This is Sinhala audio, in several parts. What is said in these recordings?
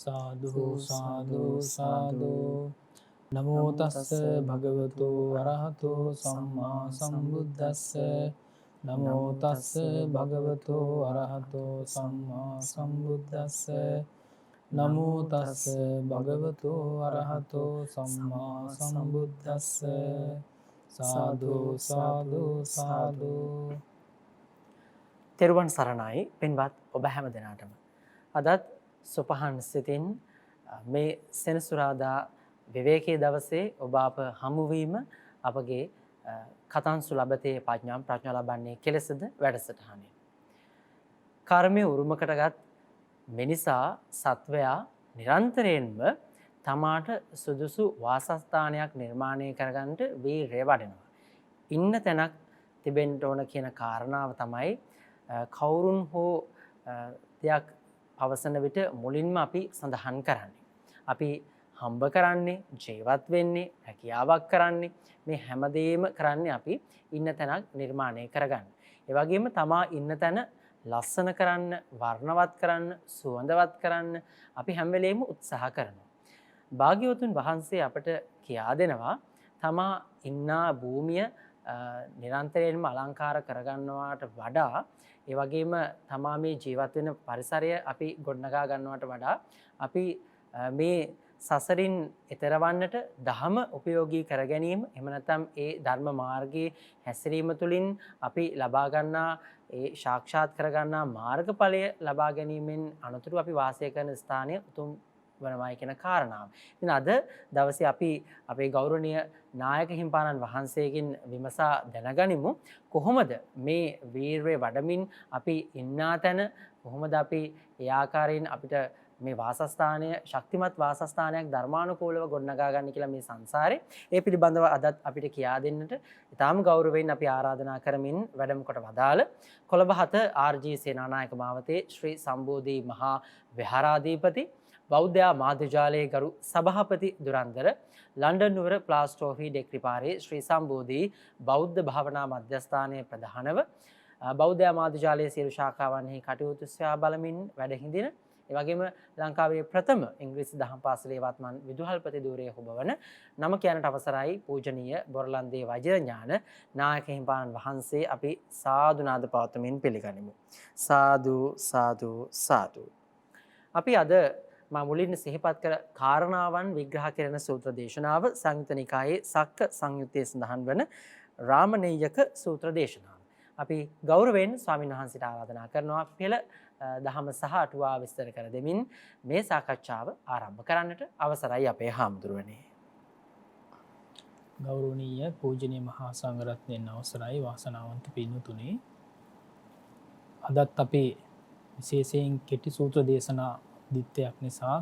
සාදු සාදු සාදු නමෝ තස්ස භගවතු අරහතු සම්මා සම්බුද්දස්ස නමෝ තස්ස භගවතු අරහතු සම්මා සම්බුද්දස්ස නමෝ තස්ස භගවතු අරහතු සම්මා සම්බුද්දස්ස සාදු සාදු සාදු. තෙරුවන් සරණයි පින්වත් ඔබ හැම දෙනාටම. අදත් සුපහන් සිතින් මේ සෙනසුරාදා විවේකී දවසේ ඔබ අප හමුවීම අපගේ කතන්සු ලබතේ ප්‍රඥා ලබන්නේ කෙලෙසද වැඩසටහනේ. කර්මය උරුමකටගත් මිනිසා සත්වයා නිරන්තරයෙන්ම තමාට සුදුසු වාසස්ථානයක් නිර්මාණය කරගන්නට වීරය වඩනවා. ඉන්න තැනක් තිබෙන්න ඕන කියන කාරණාව තමයි කවුරුන් හෝ දෙයක් පවසන විට මුලින්ම අපි සඳහන් කරන්නේ. අපි හම්බ කරන්නේ, ජීවත් වෙන්නේ, හැකියාවක් කරන්නේ මේ හැමදේම කරන්නේ අපි ඉන්න තැනක් නිර්මාණය කරගන්න. ඒ වගේම තමා ඉන්න තැන ලස්සන කරන්න, වර්ණවත් කරන්න, සුවඳවත් කරන්න අපි හැම වෙලේම උත්සාහ කරනවා. භාග්‍යවතුන් වහන්සේ අපට කියා දෙනවා තමා ඉන්නා භූමිය නිරන්තරයෙන්ම අලංකාර කරගන්නවාට වඩා ඒ වගේම තමා මේ ජීවත් වෙන පරිසරය අපි ගොඩනගා ගන්නවට වඩා අපි මේ සසරින් එතරවන්නට ධහම උපයෝගී කර ගැනීම එහෙම නැත්නම් ඒ ධර්ම මාර්ගයේ හැසිරීම තුළින් අපි ලබා ගන්නා ඒ සාක්ෂාත් කර ගන්නා මාර්ගඵලය ලබා ගැනීමෙන් අනතුරු අපි වාසය කරන ස්ථානය උතුම් වනවායි කියන කාරණාව. ඉතින් අද දවසේ අපි අපේ ගෞරවනීය නායක හිමිපාණන් වහන්සේගෙන් විමසා දැනගනිමු කොහොමද මේ වීරය වඩමින් අපි ඉන්නා තැන කොහොමද අපි ඒ ආකාරයෙන් අපිට මේ වාසස්ථානය ශක්තිමත් වාසස්ථානයක් ධර්මානුකූලව ගොඩනගා ගන්න කියලා මේ සංසාරේ ඒ පිළිබඳව අදත් අපිට කියා දෙන්නට ඉතාම ගෞරවයෙන් අපි ආරාධනා කරමින් වැඩම කොට වදාළ කොළඹ 7 ආර්.ජී. සේනානායක මාවතේ ශ්‍රී සම්බෝධි මහා විහාරාධිපති බෞද්ධ මාධ්‍යජාලයේ ගරු සභාපති දුරන්දර ලන්ඩන් නුවර ප්ලාස්ටෝෆී ඩෙක්රිපාරේ ශ්‍රී සම්බෝධි බෞද්ධ භාවනා මධ්‍යස්ථානයේ ප්‍රධානව බෞද්ධ මාධ්‍යජාලයේ සියලු ශාඛාවන්හි කටයුතු සොයා බලමින් වැඩ හිඳින ඒ වගේම ලංකාවේ ප්‍රථම ඉංග්‍රීසි දහම් පාසලේ වත්මන් විදුහල්පති ධූරයේ හොබවන නම කියනට අවසරයි පූජනීය බොරලන්දේ වජිරඥාන නායක හිමිපාණන් වහන්සේ අපි සාදු නාද පවත්වමින් පිළිගනිමු. සාදු සාදු සාදු. අපි අද මුලින් සිහිපත් කර කාරණාවන් විග්‍රහ කරන සූත්‍ර දේශනාව සංයුත්ත නිකායේ සක්ක සංයුත්තේ සඳහන් වන රාමණේයක සූත්‍ර දේශනාව. අපි ගෞරවයෙන් ස්වාමීන් වහන්සේට ආරාධනා කරනවා පෙළ දහම සහ අටුවා විස්තර කර දෙමින් මේ සාකච්ඡාව ආරම්භ කරන්නට අවසරයි අපේ හාමුදුරුවනේ. ගෞරවනීය පූජනීය මහා සංඝරත්නයන් අවසරයි වාසනාවන්ත පින්වතුනි. අදත් අපි විශේෂයෙන් කෙටි සූත්‍ර දේශනා දිත්තයක් නිසා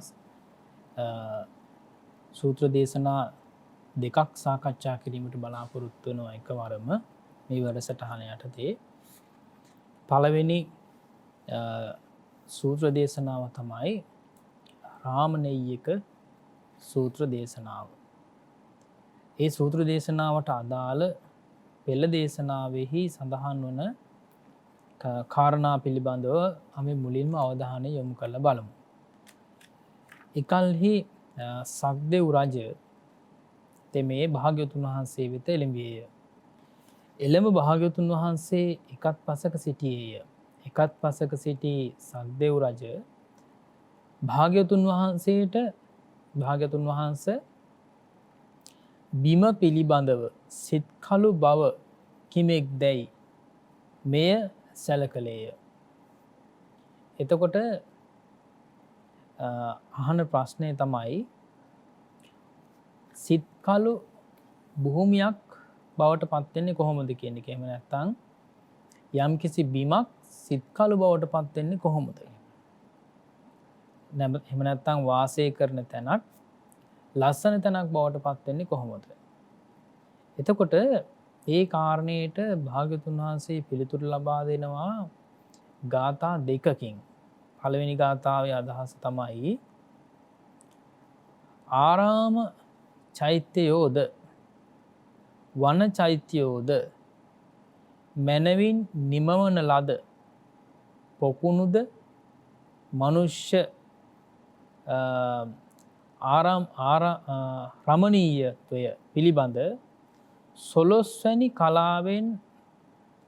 සූත්‍ර දේශනා දෙකක් සාකච්ඡා කිරීමට බලාපොරොත්තු වෙනවා එකවරම මේ වැඩසටහන යටතේ. පළවෙනි සූත්‍ර දේශනාව තමයි රාමණේයක සූත්‍ර දේශනාව. ඒ සූත්‍ර දේශනාවට අදාළ පෙළ දේශනාවෙහි සඳහන් වන කාරණා පිළිබඳව අපි මුලින්ම අවධානය යොමු කරලා බලමු. එකල්හි සක්දෙව් රජ තෙමේ භාග්‍යවතුන් වහන්සේ වෙත එළඹියේය. එළඹ භාග්‍යවතුන් වහන්සේ එකත් පසක සිටියේය. එකත් පසක සිටි සක්දෙව් රජ භාග්‍යවතුන් වහන්සේට භාග්‍යවතුන් වහන්සේ බිම පිළිබඳව සිත්කලු බව කිමෙක් දැයි මෙය සැලකලේය. එතකොට අහන ප්‍රශ්නය තමයි සිත්කලු භූමියක් බවට පත්වෙන්නේ කොහොමද කියන එක. එහෙම නැත්නම් යම්කිසි බිමක් සිත්කලු බවට පත්වෙන්නේ කොහොමද? එහෙම නැත්නම් වාසය කරන තැනක් ලස්සන තැනක් බවට පත්වෙන්නේ කොහොමද? එතකොට ඒ කාරණයට භාග්‍යවතුන් වහන්සේ පිළිතුරු ලබා දෙනවා ගාථා දෙකකින්. පළවෙනි ගාථාවේ අදහස තමයි ආරාම චෛත්‍යයෝද වන චෛත්‍යයෝද මැනවින් නිමවන ලද පොකුණුද මනුෂ්‍ය රමණීයත්වය පිළිබඳ 12 වැනි කලාවෙන්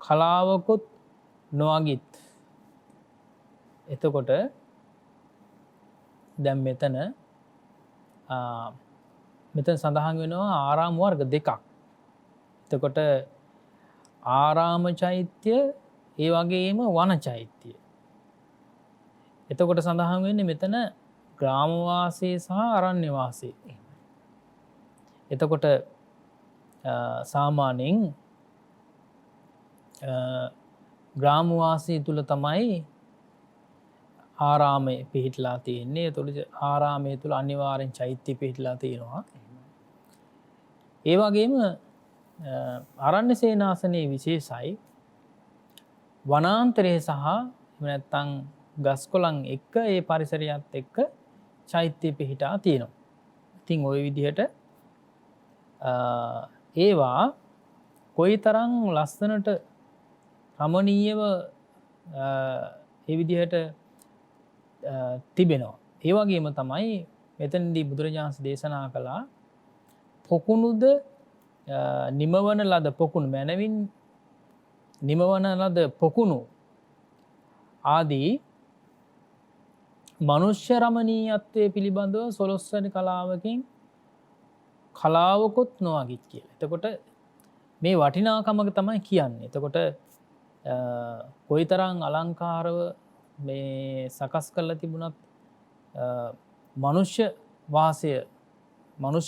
කලාවකුත් නොඅගිත්. එතකොට දැන් මෙතන සඳහන් වෙනවා ආරාම වර්ග දෙකක්. එතකොට ආරාම චෛත්‍ය ඒ වගේම වන චෛත්‍ය. එතකොට සඳහන් වෙන්නේ මෙතන ග්‍රාම වාසය සහ අරණ්‍ය වාසය. එතකොට සාමාන්‍යයෙන් ග්‍රාම වාසය තුල තමයි ආරාමය පිහිටලා තියෙන්නේ. එතකොට ආරාමය තුල අනිවාර්යෙන් චෛත්‍ය පිහිටලා තියෙනවා. ඒ වගේම අරණ්‍ය සේනාසනයේ විශේෂයි වනාන්තරයේ සහ එහෙම නැත්නම් ගස්කොළන් එක්ක ඒ පරිසරයත් එක්ක චෛත්‍ය පිහිටා තියෙනවා. ඉතින් ওই විදිහට ඒවා කොයිතරම් ලස්සනට රමණීයව ඒ විදිහට තිබෙනවා. ඒ වගේම තමයි මෙතනදී බුදුරජාණන් දේශනා කළා පොකුණුද නිමවන ලද පොකුණු මැනවින් නිමවන ලද පොකුණු ආදී මනුෂ්‍ය රමණීයත්වයේ පිළිබඳව 12 වෙනි කලාවකින් කලාවකුත් නොඅගිත් කියලා. එතකොට මේ වටිනාකමක තමයි කියන්නේ. එතකොට කොයිතරම් අලංකාරව මේ සකස් කරලා තිබුණත් මනුෂ්‍ය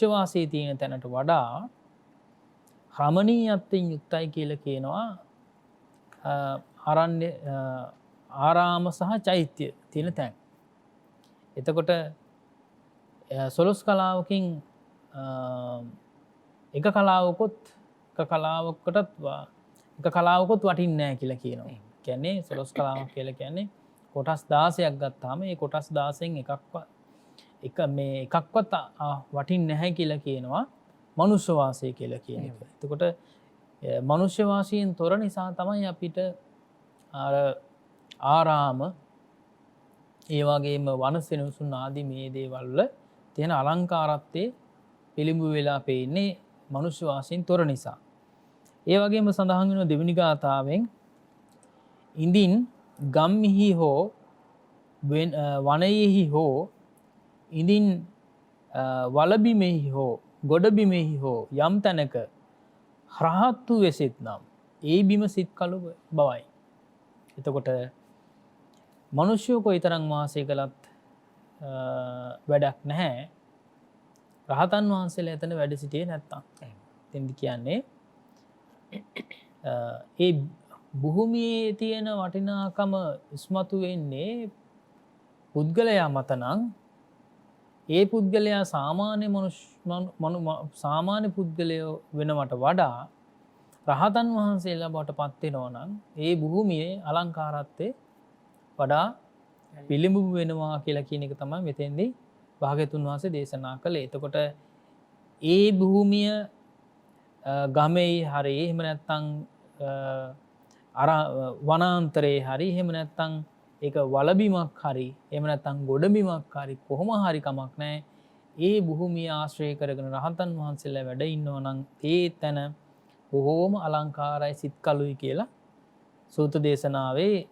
වාසයේ තියෙන තැනට වඩා රමණීයත්වයෙන් යුක්තයි කියලා කියනවා අරණ්‍ය ආරාම සහ චෛත්‍ය තියෙන තැන්. එතකොට 12 කලාවකින් එක කලාවකුත් වටින්නේ නැහැ කියලා කියනවා. කියන්නේ 12 කලාවක් කියලා කියන්නේ කොටස් 16ක් ගත්තාම ඒ කොටස් 16න් එකක්වත් වටින්නේ නැහැ කියලා කියනවා මනුෂ්‍ය වාසය කියලා කියන එක. එතකොට මනුෂ්‍ය වාසයෙන් තොර නිසා තමයි අපිට ආරාම ඒ වගේම වන සෙනසුන් ආදී මේ දේවල් වල තියෙන අලංකාරත්වයේ පිළිඹු වෙලා පේන්නේ මනුෂ්‍ය වාසයෙන් තොර නිසා. ඒ වගේම සඳහන් වෙන දෙවෙනි ගාථාවෙන් ඉඳින් ගම්මිහි හෝ වනයෙහි හෝ ඉඳින් වලබිමෙහි හෝ ගොඩබිමෙහි හෝ යම් තැනක රහත් වූ වෙසෙත් නම් ඒ බිම සිත් කළු බවයි. එතකොට මිනිස්සු කොයිතරම් වාසය කළත් වැඩක් නැහැ. රහතන් වහන්සේලා එතන වැඩ සිටියේ නැත්තම්. එතෙන්ද කියන්නේ ඒ භූමියේ තියෙන වටිනාකම ඉස්මතු වෙන්නේ පුද්ගලයා මත නම් ඒ පුද්ගලයා සාමාන්‍ය පුද්ගලයෝ වෙනවට වඩා රහතන් වහන්සේලා බවට පත් වෙනවා නම් ඒ භූමියේ අලංකාරත්වයේ වඩා පිළිඹු වෙනවා කියලා කියන එක තමයි මෙතෙන්දී භාග්‍යතුන් වහන්සේ දේශනා කළේ. එතකොට ඒ භූමිය ගමේ හරි එහෙම නැත්නම් වනාන්තරයේ හරි එහෙම නැත්නම් ඒක වලබිමක් හරි එහෙම නැත්නම් ගොඩබිමක් හරි කොහොම හරි කමක් නැහැ. ඒ භූමිය ආශ්‍රය කරගෙන රහතන් වහන්සේලා වැඩ ඉන්නවා නම් ඒ තැන බොහෝම අලංකාරයි සිත්කලුයි කියලා සූත්‍ර දේශනාවේ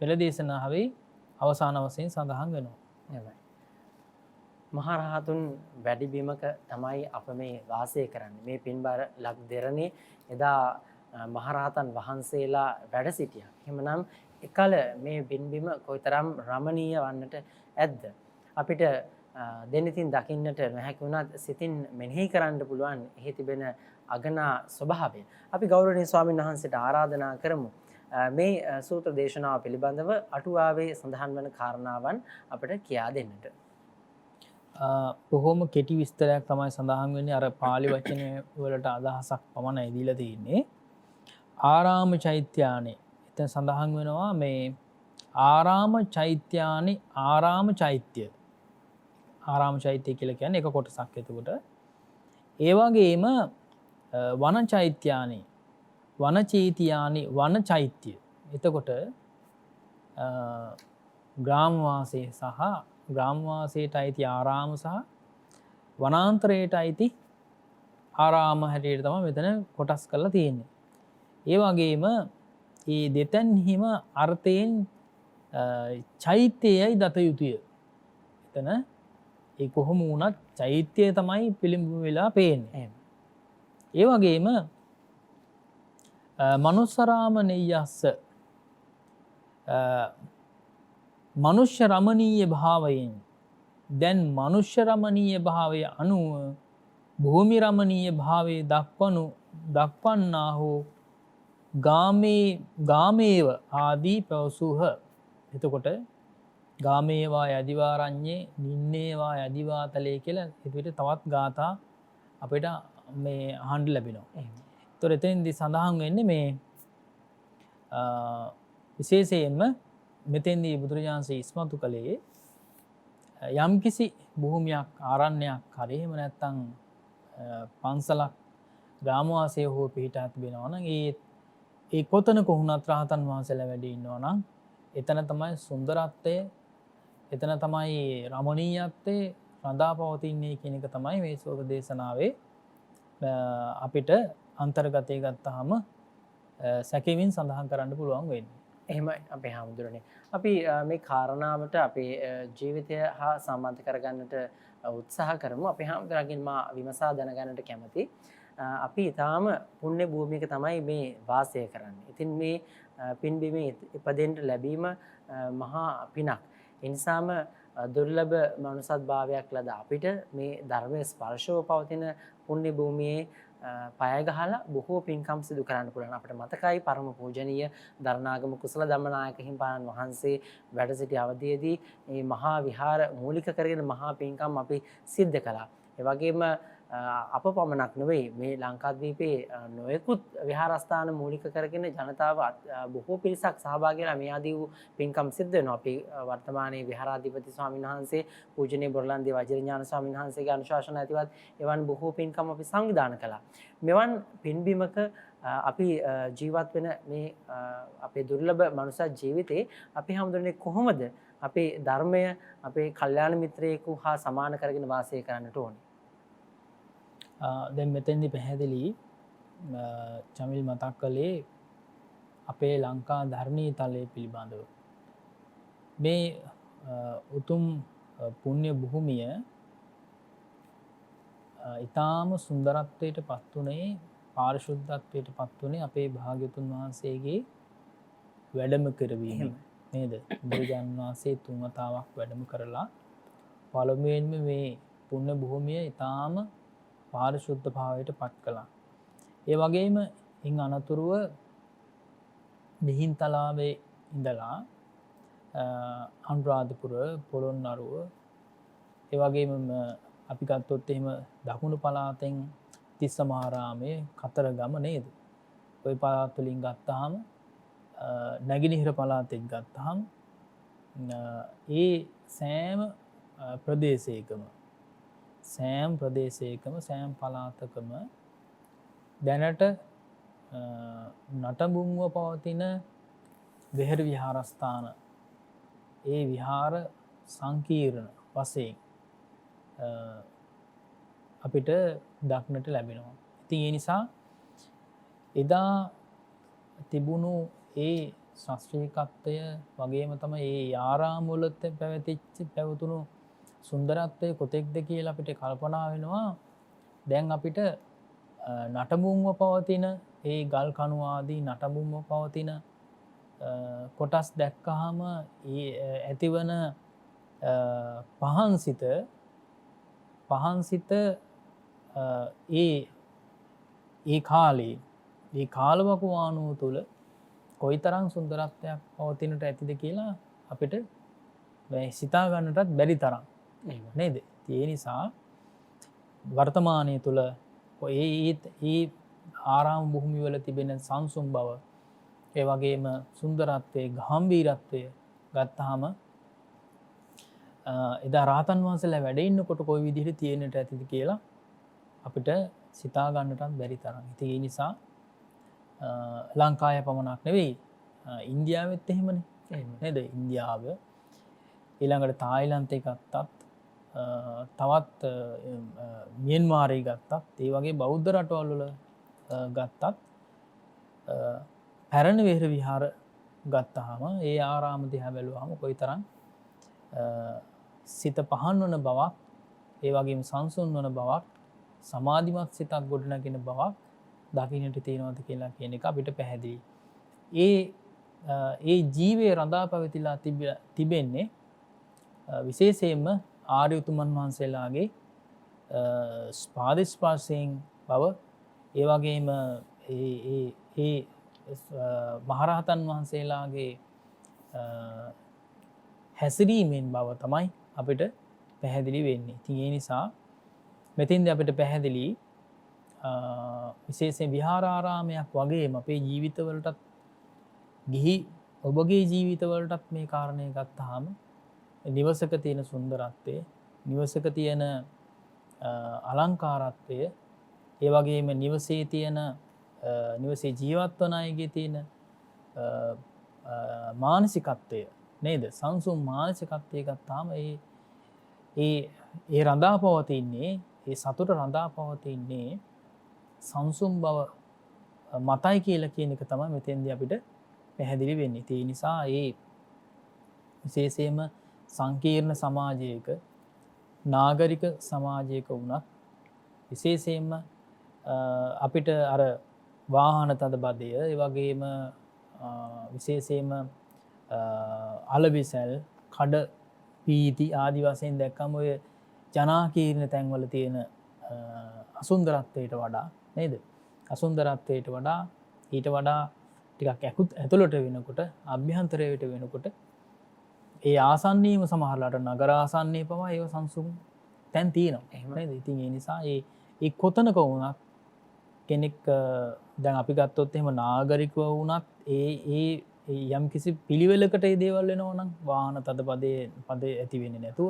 පෙළ දේශනාවේ අවසාන වශයෙන් සඳහන් වෙනවා. එහෙමයි. මහරහතුන් වැඩි බිමක තමයි අප මේ වාසය කරන්නේ. මේ පින්බර ලක් දෙරණේ එදා මහරහතන් වහන්සේලා වැඩ සිටියා. එහෙමනම් එකල මේ පින්බිම කොයිතරම් රමණීය වන්නට ඇද්ද? අපිට දෙනිතින් දකින්නට නොහැකි වුණත් සිතින් මෙනෙහි කරන්න පුළුවන් එහි තිබෙන අගනා ස්වභාවය. අපි ගෞරවනීය ස්වාමීන් වහන්සේට ආරාධනා කරමු මේ සූත්‍ර දේශනාව පිළිබඳව අටුවාවේ සඳහන් වන කාරණාවන් අපිට කියා දෙන්නට. බොහොම කෙටි විස්තරයක් තමයි සඳහන් වෙන්නේ. අර පාලි වචනය වලට අදහසක් පමණයි දීලා තියෙන්නේ. ආරාම චෛත්‍යානේ එතන සඳහන් වෙනවා මේ ආරාම චෛත්‍යානේ ආරාම චෛත්‍ය. ආරාම චෛත්‍ය කියලා කියන්නේ එක කොටසක්. එතකොට ඒ වගේම වන චෛත්‍යානේ වන චෛත්‍යානේ වන චෛත්‍ය. එතකොට ග්‍රාම වාසය සහ ග්‍රාමවාසයට අයිති ආරාම සහ වනාන්තරයට අයිති ආරාම හැටියට තමයි මෙතන කොටස් කරලා තියෙන්නේ. ඒ වගේම ඒ දෙතැන්හිම අර්ථයෙන් චෛත්‍යයයි දත යුතුය. එතන ඒ කොහොම වුණත් චෛත්‍යය තමයි පිළිඹු වෙලා පේන්නේ. ඒ වගේම මනුස්සරාම නෙය්‍යස්ස මනුෂ්‍ය රමණීය භාවයෙන් දැන් මනුෂ්‍ය රමණීය භාවය අනුව භූමි රමණීය භාවයේ දක්වන්නා හෝ ගාමේව ආදී පැවසූහ. එතකොට ගාමේවා යදිවාරඤ්ඤේ නින්නේවා යදිවාතලේ කියලා හිතුවට තවත් ගාථා අපිට මේ අහන්න ලැබෙනවා. ඒතොර එතෙන්දී සඳහන් වෙන්නේ මේ විශේෂයෙන්ම මෙතෙන්දී බුදුරජාණන් වහන්සේ ඉස්මතු කළේ යම්කිසි භූමියක් ආරණ්‍යයක් හරි එහෙම නැත්නම් පන්සලක් ග්‍රාමවාසය හෝ පිහිටා තිබෙනවා නම් ඒ කොතනක වුණත් රහතන් වහන්සේලා වැඩ ඉන්නවා නම් එතන තමයි සුන්දරත්වය, එතන තමයි රමණීයත්වය රඳා පවතින්නේ කියන එක තමයි මේ සෝත දේශනාවේ අපිට අන්තර්ගතය ගත්තාම සැකෙමින් සඳහන් කරන්න පුළුවන් වෙන්නේ. එහෙමයි අපේ හාමුදුරනේ. අපි මේ කාරණාවට අපේ ජීවිතය හා සම්බන්ධ කරගන්නට උත්සාහ කරමු. අපේ හාමුදුරගෙන් මා විමසා දැනගන්නට කැමති. අපි ඊටාම පුණ්‍ය භූමියක තමයි මේ වාසය කරන්නේ. ඉතින් මේ පින්බිමේ ඉපදෙන්න ලැබීම මහා පිනක්. ඒ නිසාම දුර්ලභ මනුසත් භාවයක් ලද අපිට මේ ධර්මයේ ස්පර්ශව පවතින පුණ්‍ය භූමියේ පය ගහලා බොහෝ පින්කම් සිදු කරන්න පුළුවන්. අපිට මතකයි පරම පූජනීය දරණාගම කුසල ධම්මනායක හිමිපාණන් වහන්සේ වැඩ සිටි අවධියේදී මේ මහා විහාර මූලික කරගෙන මහා පින්කම් අපි සිද්ධ කළා. ඒ වගේම අප පමණක් නෙවෙයි මේ ලංකාද්වීපයේ නොයෙකුත් විහාරස්ථාන මූලික කරගෙන ජනතාව බොහෝ පිරිසක් සහභාගී වෙලා මේ ආදී වූ පින්කම් සිද්ධ වෙනවා. අපි වර්තමානයේ විහාරාධිපති ස්වාමීන් වහන්සේ පූජනීය බොරලන්දේ වජිරඥාන ස්වාමීන් වහන්සේගේ අනුශාසන ඇතිවත් එවන් බොහෝ පින්කම් අපි සංවිධානය කළා. මෙවන් පින්බිමක අපි ජීවත් වෙන මේ අපේ දුර්ලභ මනුෂ්‍ය ජීවිතේ අපි හැමදෙන්නේ කොහොමද අපේ ධර්මය අපේ කල්යාණ මිත්‍රයෙකු හා සමාන කරගෙන වාසය කරන්නට ඕනේ? දැන් මෙතෙන්දි පැහැදිලි චමිල් මතක් කළේ අපේ ලංකා ධර්මී තලයේ පිළිබඳව. මේ උතුම් පුණ්‍ය භූමිය ඊටාම සුන්දරත්වයට පත් වුණේ පාරිශුද්ධත්වයට පත් වුණේ අපේ භාග්‍යතුන් වහන්සේගේ වැඩම කරවීම නේද? බුදුරජාණන් වහන්සේ 3 වතාවක් වැඩම කරලා පළමුවෙන්ම මේ පුණ්‍ය භූමිය ඊටාම පාරිශුද්ධ භාවයට පත් කළා. ඒ වගේම ඉන් අනතුරුව මිහින්තලාවේ ඉඳලා අනුරාධපුර, පොළොන්නරුව, ඒ වගේම අපි ගත්තොත් එහෙම දකුණු පළාතෙන් තිස්සමහාරාමයේ කතරගම නේද? ওই පළාත් වලින් ගත්තාම නැගිනහිර පළාතෙන් ගත්තාම ඒ සෑම ප්‍රදේශයකම සෑම පළාතකම දැනට නටබුන්ව පවතින වෙහෙර විහාරස්ථාන ඒ විහාර සංකීර්ණ වශයෙන් අපිට දක්නට ලැබෙනවා. ඉතින් ඒ නිසා එදා තිබුණු ඒ ශාස්ත්‍රීයත්වය වගේම තමයි ඒ ආරාම වල පැවතුණු සුන්දරත්වය කොතෙක්ද කියලා අපිට කල්පනා වෙනවා. දැන් අපිට නටබුන්ව පවතින ඒ ගල් කණු ආදී නටබුන්ව පවතින කොටස් දැක්කහම ඒ ඇතිවන පහන්සිත ඒ කාලේ ඒ කාලවකවානුව තුළ කොයිතරම් සුන්දරත්වයක් පවතිනට ඇතිද කියලා අපිට සිතා ගන්නටත් බැරි තරම් නේද? ඒ නිසා වර්තමානය තුළ ඒ ආරාම භූමි වල තිබෙන සංසුන් බව, ඒ වගේම සුන්දරත්වයේ ගාම්භීරත්වය ගත්තාම එදා රහතන් වහන්සේලා වැඩ ඉන්නකොට කොයි විදිහට තියෙන්නට ඇතිද කියලා අපිට සිතා ගන්නටත් බැරි තරම්. ඉතින් ඒ නිසා ලංකාවේ පමණක් නෙවෙයි ඉන්දියාවෙත් එහෙමනේ නේද? ඉන්දියාව ඊළඟට තායිලන්තේ ගත්තත් තවත් මියන්මාරේ ගත්තත් ඒ වගේ බෞද්ධ රටවල් වල ගත්තත් පැරණි වෙහෙර විහාර ගත්තාම ඒ ආරාම දිහා බැලුවාම කොයිතරම් සිත පහන් වන බවක් ඒ වගේම සංසුන් වන බවක් සමාධිමත් සිතක් ගොඩනගෙන බවක් දකින්නට තියෙනවද කියලා කියන එක අපිට පැහැදිලි. ඒ ජීවයේ රඳා පැවතිලා තිබෙන්නේ විශේෂයෙන්ම ආර්ය උතුමන් වහන්සේලාගේ ස්පාදස්පර්ශයෙන් බව ඒ වගේම ඒ මහරහතන් වහන්සේලාගේ හැසිරීමෙන් බව තමයි අපිට පැහැදිලි වෙන්නේ. ඉතින් ඒ නිසා මෙතෙන්දී අපිට පැහැදිලි විශේෂයෙන් විහාරාරාමයක් වගේම අපේ ජීවිතවලටත් ගිහි ඔබගේ ජීවිතවලටත් මේ කාරණය ගත්තාම නිවසක තියෙන සුන්දරත්වය, නිවසක තියෙන අලංකාරත්වය, ඒ වගේම නිවසේ තියෙන නිවසේ ජීවත් වන අයගේ තියෙන මානසිකත්වය නේද? සංසුන් මානසිකත්වය ගත්තාම ඒ රඳා පවතින්නේ, ඒ සතුට රඳා පවතින්නේ සංසුන් බව මතයි කියලා කියන එක තමයි මෙතෙන්දී අපිට පැහැදිලි වෙන්නේ. ඒ නිසා ඒ විශේෂයෙන්ම සංකීර්ණ සමාජයක, නාගරික සමාජයක වුණත් විශේෂයෙන්ම අපිට අර වාහන තද බදය, ඒ වගේම විශේෂයෙන්ම අලබිසැල්, කඩ පීති ආදි වශයෙන් දැක්කම ඔය ජනාකීර්ණ තැන්වල තියෙන අසුන්දරත්වයට වඩා නේද? අසුන්දරත්වයට වඩා ඊට වඩා ටිකක් ඇතුළට වෙනකොට, අභ්‍යන්තරයට වෙනකොට ඒ ආසන්නීයම සමහරලාට නගර ආසන්නයේ පවා ඒව සංසුන් තැන් තියෙනවා නේද? ඉතින් ඒ නිසා ඒ කොතනක වුණත් කෙනෙක් දැන් අපි ගත්තොත් එහෙම නාගරිකව වුණත් ඒ යම් කිසි පිළිවෙලකට ඒ දේවල් වෙනවා නම් වාහන තද පදේ ඇති වෙන්නේ නැතුව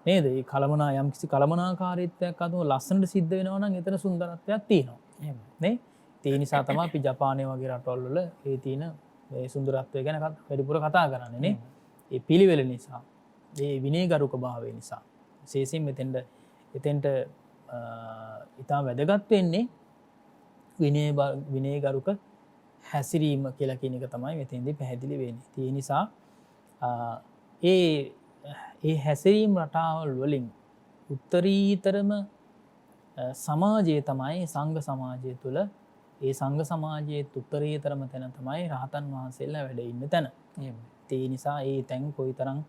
නේද? ඒ කලමනා යම් කිසි කලමනාකාරීත්වයක් අතම ලස්සනට සිද්ධ වෙනවා නම් එතන සුන්දරත්වයක් තියෙනවා. එහෙම නේ? ඒ නිසා තමයි අපි ජපානය වගේ රටවල් වල ඒ තියෙන මේ සුන්දරත්වය ගැන වැඩිපුර කතා කරන්නේ නේ. ඒ පිළිවෙල නිසා, ඒ විනයගරුක භාවය නිසා. විශේෂයෙන් එතෙන්ට ඉතාම වැදගත් වෙන්නේ විනයගරුක හැසිරීම කියලා කියන එක තමයි මෙතෙන්දී පැහැදිලි වෙන්නේ. ඒ නිසා ඒ හැසිරීම රටාවල් වලින් උත්තරීතරම සමාජය තමයි සංඝ සමාජය තුළ. ඒ සංඝ සමාජයේ උත්තරීතරම තැන තමයි රහතන් වහන්සේලා වැඩ ඉන්න තැන. ඒ නිසා ඒ තැන් කොයිතරම්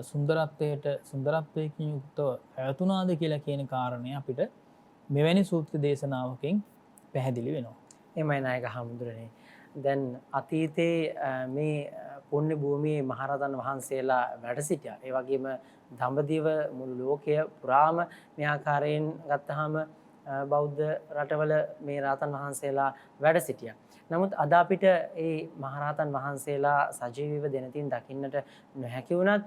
සුන්දරත්වයකින් යුක්තව පැවතුනාද කියලා කියන කාරණය අපිට මෙවැනි සූත්‍ර දේශනාවකින් පැහැදිලි වෙනවා. එමයි නායක හාමුදුරනේ. දැන් අතීතයේ මේ පුණ්‍ය භූමියේ මහරහතන් වහන්සේලා වැඩ සිටියා. ඒ වගේම දඹදිව මුළු ලෝකය පුරාම මේ ආකාරයෙන් ගත්තාම බෞද්ධ රටවල මේ රහතන් වහන්සේලා වැඩ සිටියා. නමුත් අද අපිට මේ මහරහතන් වහන්සේලා සජීවීව දෙනතින් දකින්නට නොහැකි වුණත්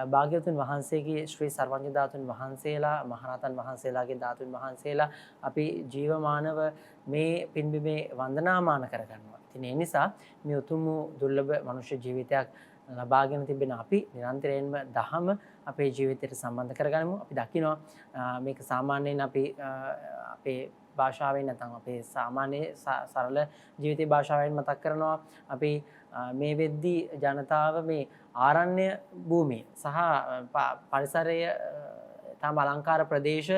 භාග්‍යවතුන් වහන්සේගේ ශ්‍රී සර්වඥ ධාතුන් වහන්සේලා, මහරහතන් වහන්සේලාගේ ධාතුන් වහන්සේලා අපි ජීවමානව මේ පින්බිමේ වන්දනාමාන කරගන්නවා. ඉතින් ඒ නිසා මේ උතුම් දුර්ලභ මනුෂ්‍ය ජීවිතයක් ලබාගෙන තිබෙන අපි නිරන්තරයෙන්ම දහම අපේ ජීවිතයට සම්බන්ධ කරගනිමු. අපි දකිනවා මේක සාමාන්‍යයෙන් අපේ භාෂාවෙන් නැත්නම් අපේ සාමාන්‍ය සරල ජීවිතේ භාෂාවෙන් මතක් කරනවා. අපි මේ වෙද්දී ජනතාව මේ ආරණ්‍ය භූමිය සහ පරිසරය තම අලංකාර ප්‍රදේශ,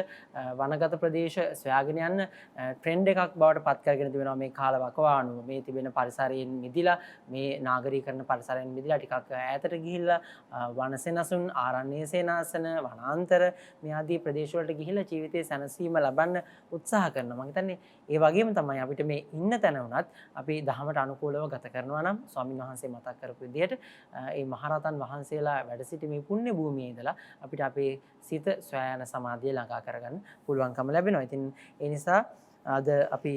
වනගත ප්‍රදේශ සොයාගෙන යන්න ට්‍රෙන්ඩ් එකක් බවට පත් කරගෙන තිබෙනවා මේ කාලවකවානුව. මේ තිබෙන පරිසරයෙන් මිදිලා, මේ නාගරීකරණ පරිසරයෙන් මිදිලා ටිකක් ඈතට ගිහිල්ලා වනසෙනසුන්, ආරණ්‍ය සේනාසන, වනාන්තර මේ ආදී ප්‍රදේශ වලට ගිහිල්ලා ජීවිතේ සැනසීම ලබන්න උත්සාහ කරනවා. මම හිතන්නේ ඒ වගේම තමයි අපිට මේ ඉන්න තැන උනත් අපි දහමට අනුකූලව ගත කරනවා නම් ස්වාමීන් වහන්සේ මතක් කරපු විදිහට මේ මහරහතන් වහන්සේලා වැඩ සිටි මේ පුණ්‍ය භූමියේ ඉඳලා අපිට අපේ සිත සොයායන සමාධිය ළඟා කරගන්න පුළුවන්කම ලැබෙනවා. ඉතින් ඒ නිසා අද අපි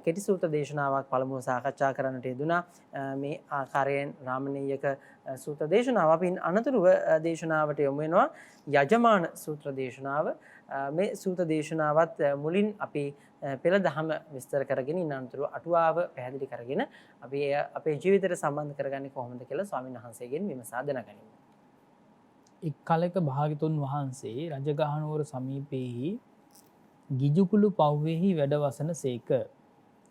කෙටි සූත්‍ර දේශනාවක් පළමුව සාකච්ඡා කරන්නට යෙදුනා. මේ ආකාරයෙන් රාමණීයක සූත්‍ර දේශනාව අපි අනතුරුව දේශනාවට යොමු වෙනවා යජමාන සූත්‍ර දේශනාව. මේ සූත්‍ර දේශනාවත් මුලින් අපි පෙළ දහම විස්තර කරගෙන ඉන්න අනතුරුව අටුවාව පැහැදිලි කරගෙන අපි අපේ ජීවිතයට සම්බන්ධ කරගන්නේ කොහොමද කියලා ස්වාමීන් වහන්සේගෙන් විමසා දැනගනිමු. එක් කලක භාග්‍යතුන් වහන්සේ රජගහනුවර සමීපයෙහි ගිජුකුළු පව්වෙහි වැඩ වසන සේක.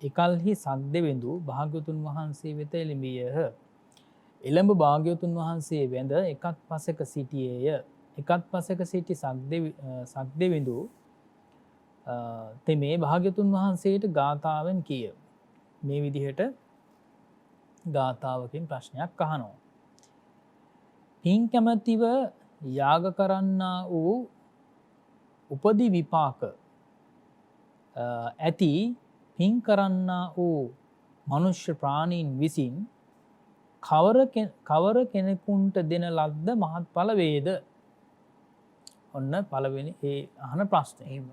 එකල්හි සක්දෙවිඳු භාග්‍යතුන් වහන්සේ වෙත එළඹියහ. එළඹ භාග්‍යවතුන් වහන්සේ වැඳ එකත් පසෙක සිටියේය. එකත් පසෙක සිටි සක්දෙවිඳු තෙමේ භාග්‍යවතුන් වහන්සේට ගාථාවෙන් කිය. මේ විදිහට ගාථාවකින් ප්‍රශ්නයක් අහනවා. පින් කැමැතිව යාග කරන්නා වූ උපදි විපාක ඇති පින් කරන්නා වූ මනුෂ්‍ය ප්‍රාණීන් විසින් කවර කෙනෙකුන්ට දෙන ලද්ද මහත්ඵල වේද? ඔන්න පළවෙනි ඒ අහන ප්‍රශ්නය. එහෙම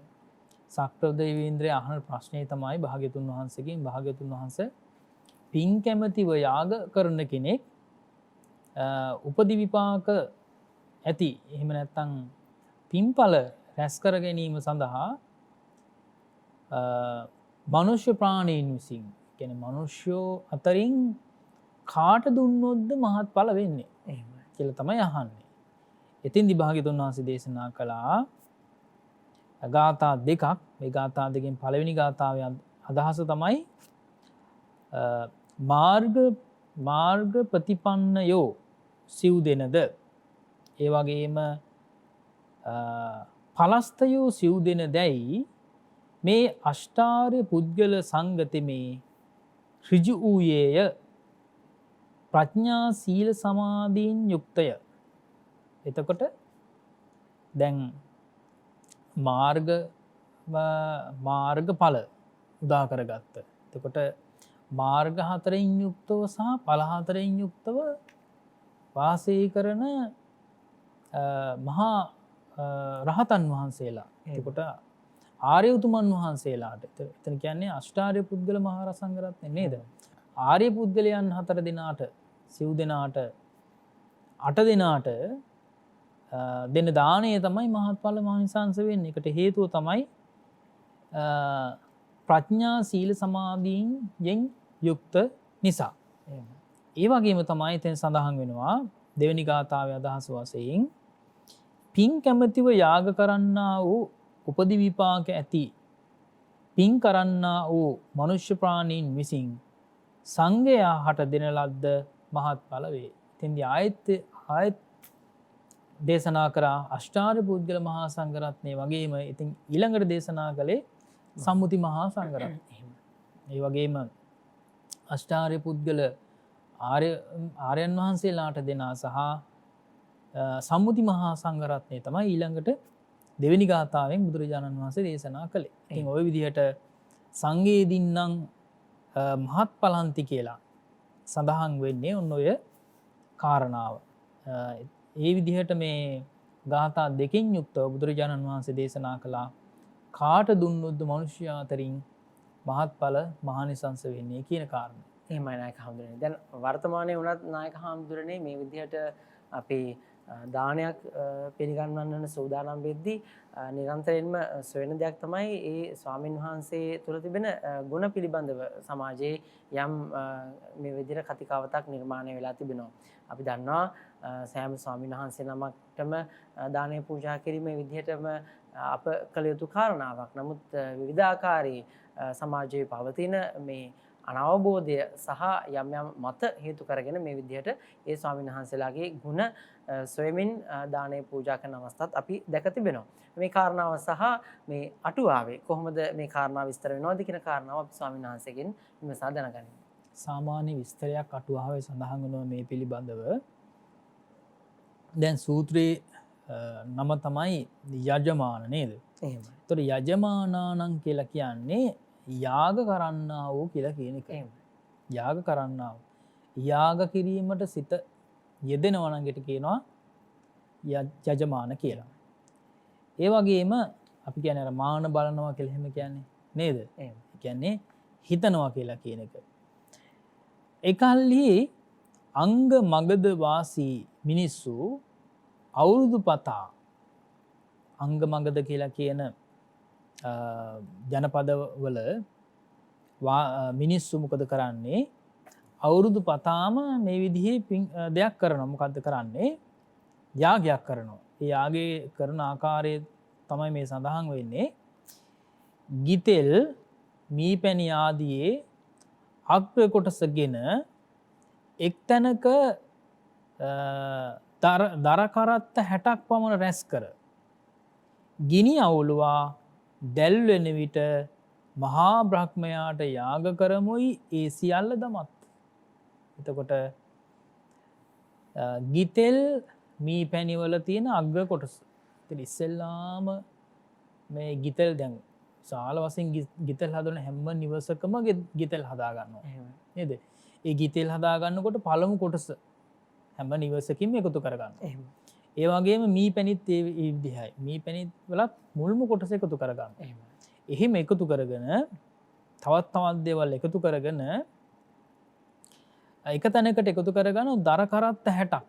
සක්‍රදේවීන්ද්‍රය අහන ප්‍රශ්නය තමයි භාග්‍යතුන් වහන්සේගෙන් භාග්‍යතුන් වහන්සේ පින් කැමැතිව යාග කරන කෙනෙක් උපදි විපාක ඇති එහෙම නැත්නම් පින්ඵල රැස් කර ගැනීම සඳහා මනුෂ්‍ය ප්‍රාණීන් විසින් කියන්නේ මනුෂ්‍යෝ අතරින් කාට දුන්නොත්ද මහත්ඵල වෙන්නේ? එහෙම කියලා තමයි අහන්නේ. එතින්දි භාග්‍යතුන් වහන්සේ දේශනා කළා ගාථා දෙකක්. මේ ගාථා දෙකෙන් පළවෙනි ගාථාවේ අදහස තමයි මාර්ග ප්‍රතිපන්නයෝ සිව් දෙනද ඒ වගේම පලස්තයෝ සිව් දෙන දැයි මේ අෂ්ටාර්ය පුද්ගල සංගතමේ ඍජු වූයේය ප්‍රඥා සීල සමාධීන් යුක්තය. එතකොට දැන් මාර්ගඵල උදා කරගත්ත. එතකොට මාර්ග හතරෙන් යුක්තව සහ ඵල හතරෙන් යුක්තව වාසය කරන මහා රහතන් වහන්සේලා. එතකොට ආර්ය උතුමන් වහන්සේලාට එතන කියන්නේ අෂ්ටාර්ය පුද්ගල මහා සංඝරත්නය නේද? ආර්ය පුද්ගලයන් 4 දෙනාට සිව් දෙනාට 8 දෙනාට දෙන දාණය තමයි මහත්ඵල මහනිසංස වෙන්නේ. ඒකට හේතුව තමයි ප්‍රඥා සීල සමාධීන් යුක්ත නිසා. ඒ වගේම තමයි එතෙන් සඳහන් වෙනවා දෙවෙනි ගාථාවේ අදහස වශයෙන් පින් කැමැතිව යාග කරන්නා වූ උපදි විපාක ඇති පින් කරන්නා වූ මනුෂ්‍ය ප්‍රාණීන් විසින් සංඝයා හට දෙන ලද්ද මහත්ඵල වේ. ඉතින්දී ආයත් දේශනා කරා අෂ්ටාර්ය පුද්ගල මහා සංඝරත්නය වගේම ඉතින් ඊළඟට දේශනා කළේ සම්මුති මහා සංඝරත්නය. ඒ වගේම අෂ්ටාර්ය පුද්ගල ආර්යයන් වහන්සේලාට දෙනා සහ සම්මුති මහා සංඝරත්නය තමයි ඊළඟට දෙවෙනි ගාථාවෙන් බුදුරජාණන් වහන්සේ දේශනා කළේ. ඉතින් ওই විදිහට සංඝේ දින්නම් මහත්ඵලන්ති කියලා සඳහන් වෙන්නේ ඔන්න ඔය කාරණාව. ඒ විදිහට මේ ගාථා දෙකෙන් යුක්තව බුදුරජාණන් වහන්සේ දේශනා කළා කාට දුන්නොත්ද මනුෂ්‍ය අතරින් මහත්ඵල මහානිසංස වෙන්නේ කියන කාරණය. එහෙමයි නායක හඳුරන්නේ. දැන් වර්තමානයේ වුණත් නායක හඳුරන්නේ මේ විදිහට අපි දානයක් පිළිගන්වන්න සූදානම් වෙද්දී නිරන්තරයෙන්ම සොයන දෙයක් තමයි ඒ ස්වාමින් වහන්සේ තුළ තිබෙන ගුණ පිළිබඳව සමාජයේ යම් මේ විදිහට කතිකාවතක් නිර්මාණය වෙලා තිබෙනවා. අපි දන්නවා සෑම ස්වාමීන් වහන්සේ නමකටම දානය පූජා කිරීම විදිහටම අප කළ යුතු කාරණාවක්. නමුත් විවිධාකාරී සමාජයේ පවතින මේ අනවබෝධය සහ යම් යම් මත හේතු කරගෙන මේ විදිහට ඒ ස්වාමීන් වහන්සේලාගේ ගුණ සොයමින් දානය පූජා කරන අවස්ථාත් අපි දැක තිබෙනවා. මේ කාරණාව සහ මේ අටුවාවේ කොහොමද මේ කාරණාව විස්තර වෙනවද කියන කාරණාව අපි ස්වාමීන් වහන්සේගෙන් විමසා දැනගනිමු. සාමාන්‍ය විස්තරයක් අටුවාවේ සඳහන් වෙනවා මේ පිළිබඳව. දැන් සූත්‍රයේ නම තමයි යජමාන නේද? එහෙමයි. ඒතර යජමානානං කියලා කියන්නේ යාග කරන්නා වූ කියලා කියන එක. යාග කරන්නා වූ. යාග කිරීමට සිත යෙදෙනවා නම් ඒකට කියනවා යජමාන කියලා. ඒ වගේම අපි කියන්නේ අර මාන බලනවා කියලා එහෙම කියන්නේ නේද? ඒ කියන්නේ හිතනවා කියලා කියන එක. එකල්හි අංග මගද වාසී මිනිස්සු අවුරුදු පතා අංග මගද කියලා කියන ජනපදවල මිනිස්සු මොකද කරන්නේ? අවුරුදු පතාම මේ විදිහේ දෙයක් කරනවා. මොකද්ද කරන්නේ? යාගයක් කරනවා. ඒ යාගේ කරන ආකාරය තමයි මේ සඳහන් වෙන්නේ. ගිතෙල් මීපැණි ආදියේ අග්‍ර කොටසගෙන එක් තැනක දරකරත්ත 60ක් පමණ රැස් කර ගිනි අවුලුවා දැල්වෙන විට මහා බ්‍රහ්මයාට යාග කරමුයි ඒ සියල්ල දමත්. එතකොට ගිතෙල් මී පැණිවල තියෙන අග්‍ර කොටස. ඉස්සෙල්ලාම මේ ගිතෙල් දැන් සාල වශයෙන් ගිතෙල් හදන හැම නිවසකම ගිතෙල් හදාගන්නවා. නේද? ඒ ගිතෙල් හදාගන්නකොට පළමු කොටස හැම නිවසකින්ම එකතු කරගන්න. ඒ වගේම මී පැණිත් ඒ විදිහයි. මී පැණිත් වලත් මුල්ම කොටස එකතු කරගන්න. එහෙම එකතු කරගෙන තවත් දේවල් එකතු කරගෙන එක තැනකට එකතු කරගන්න දර කරත්ත 60ක්.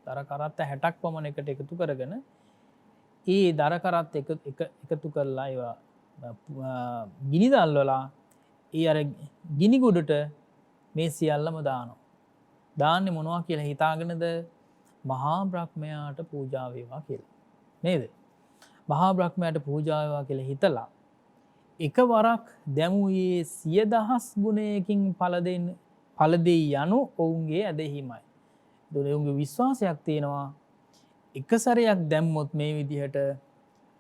දර කරත්ත 60ක් පමණ එකට එකතු කරගෙන ඒ දර කරත්ත එකතු කරලා ඒවා ගිනි දැල්වලා ඒ අර ගිනි ගොඩට මේ සියල්ලම දානවා. දාන්නේ මොනවා කියලා හිතාගෙනද මහා බ්‍රහ්මයාට පූජා වේවා කියලා. නේද? මහා බ්‍රහ්මයාට පූජා වේවා කියලා හිතලා එකවරක් දැමුවේ 10000 ගුණයකින් ඵල දෙයි යනු ඔවුන්ගේ ඇදහිමයි. ඔවුන්ගේ විශ්වාසයක් තියෙනවා එක සැරයක් දැම්මොත් මේ විදිහට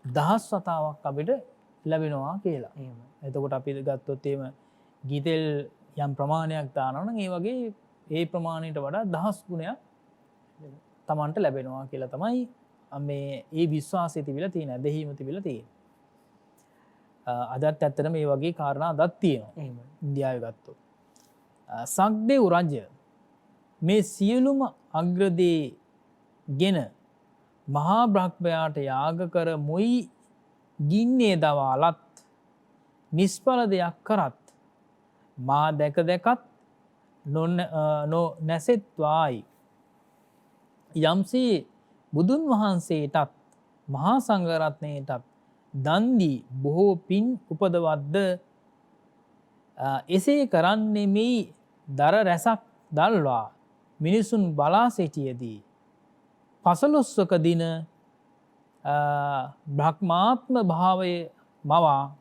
1000 වතාවක් අපිට ලැබෙනවා කියලා. එතකොට අපි ගත්තොත් එහෙම ගිතෙල් යම් ප්‍රමාණයක් දානවා නම් ඒ වගේ ඒ ප්‍රමාණයට වඩා 1000 ගුණයක් තමන්ට ලැබෙනවා කියලා තමයි මේ ඒ විශ්වාසය තිබිලා තියෙන ඇදහිම තිබිලා තියෙන්නේ. අදත් ඇත්තටම මේ වගේ කාරණා අදත් තියෙනවා. ඉන්දියාවේ ගත්තොත්. සක්දෙව් රජ මේ සියලුම අග්‍රදේ ගෙන මහා බ්‍රහ්මයාට යාග කර මොයි ගින්නේ දවාලත් නිෂ්ඵල දෙයක් කරත් මා දැක දැකත් නැසෙත්වායි. යම්සේ බුදුන් වහන්සේටත් මහා සංඝරත්නයටත් දන්දී බොහෝ පින් උපදවද්ද එසේ කරන්නේ මේ දර රැසක් දල්වා මිනිසුන් බලා සිටියදී 15වක දින බ්‍රහ්මාත්ම භාවය මවා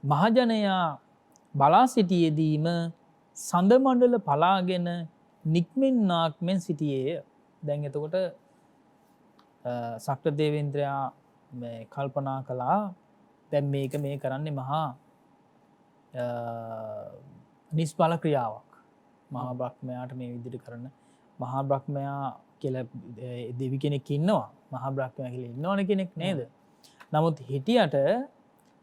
මහජනයා බලා සිටියේදීම සඳ මණ්ඩල පලාගෙන නික්මෙන්නාක් මෙන් සිටියේය. දැන් එතකොට සක්‍ර දේවේන්ද්‍රයා කල්පනා කළා දැන් මේක මේ කරන්නේ මහා නිෂ්ඵල ක්‍රියාවක්. මහා බ්‍රහ්මයාට මේ විදිහට කරන මහා බ්‍රහ්මයා කියලා දෙවි කෙනෙක් ඉන්නවා. මහා බ්‍රහ්මයා කියලා ඉන්නවනේ කෙනෙක් නේද? නමුත් හිටියට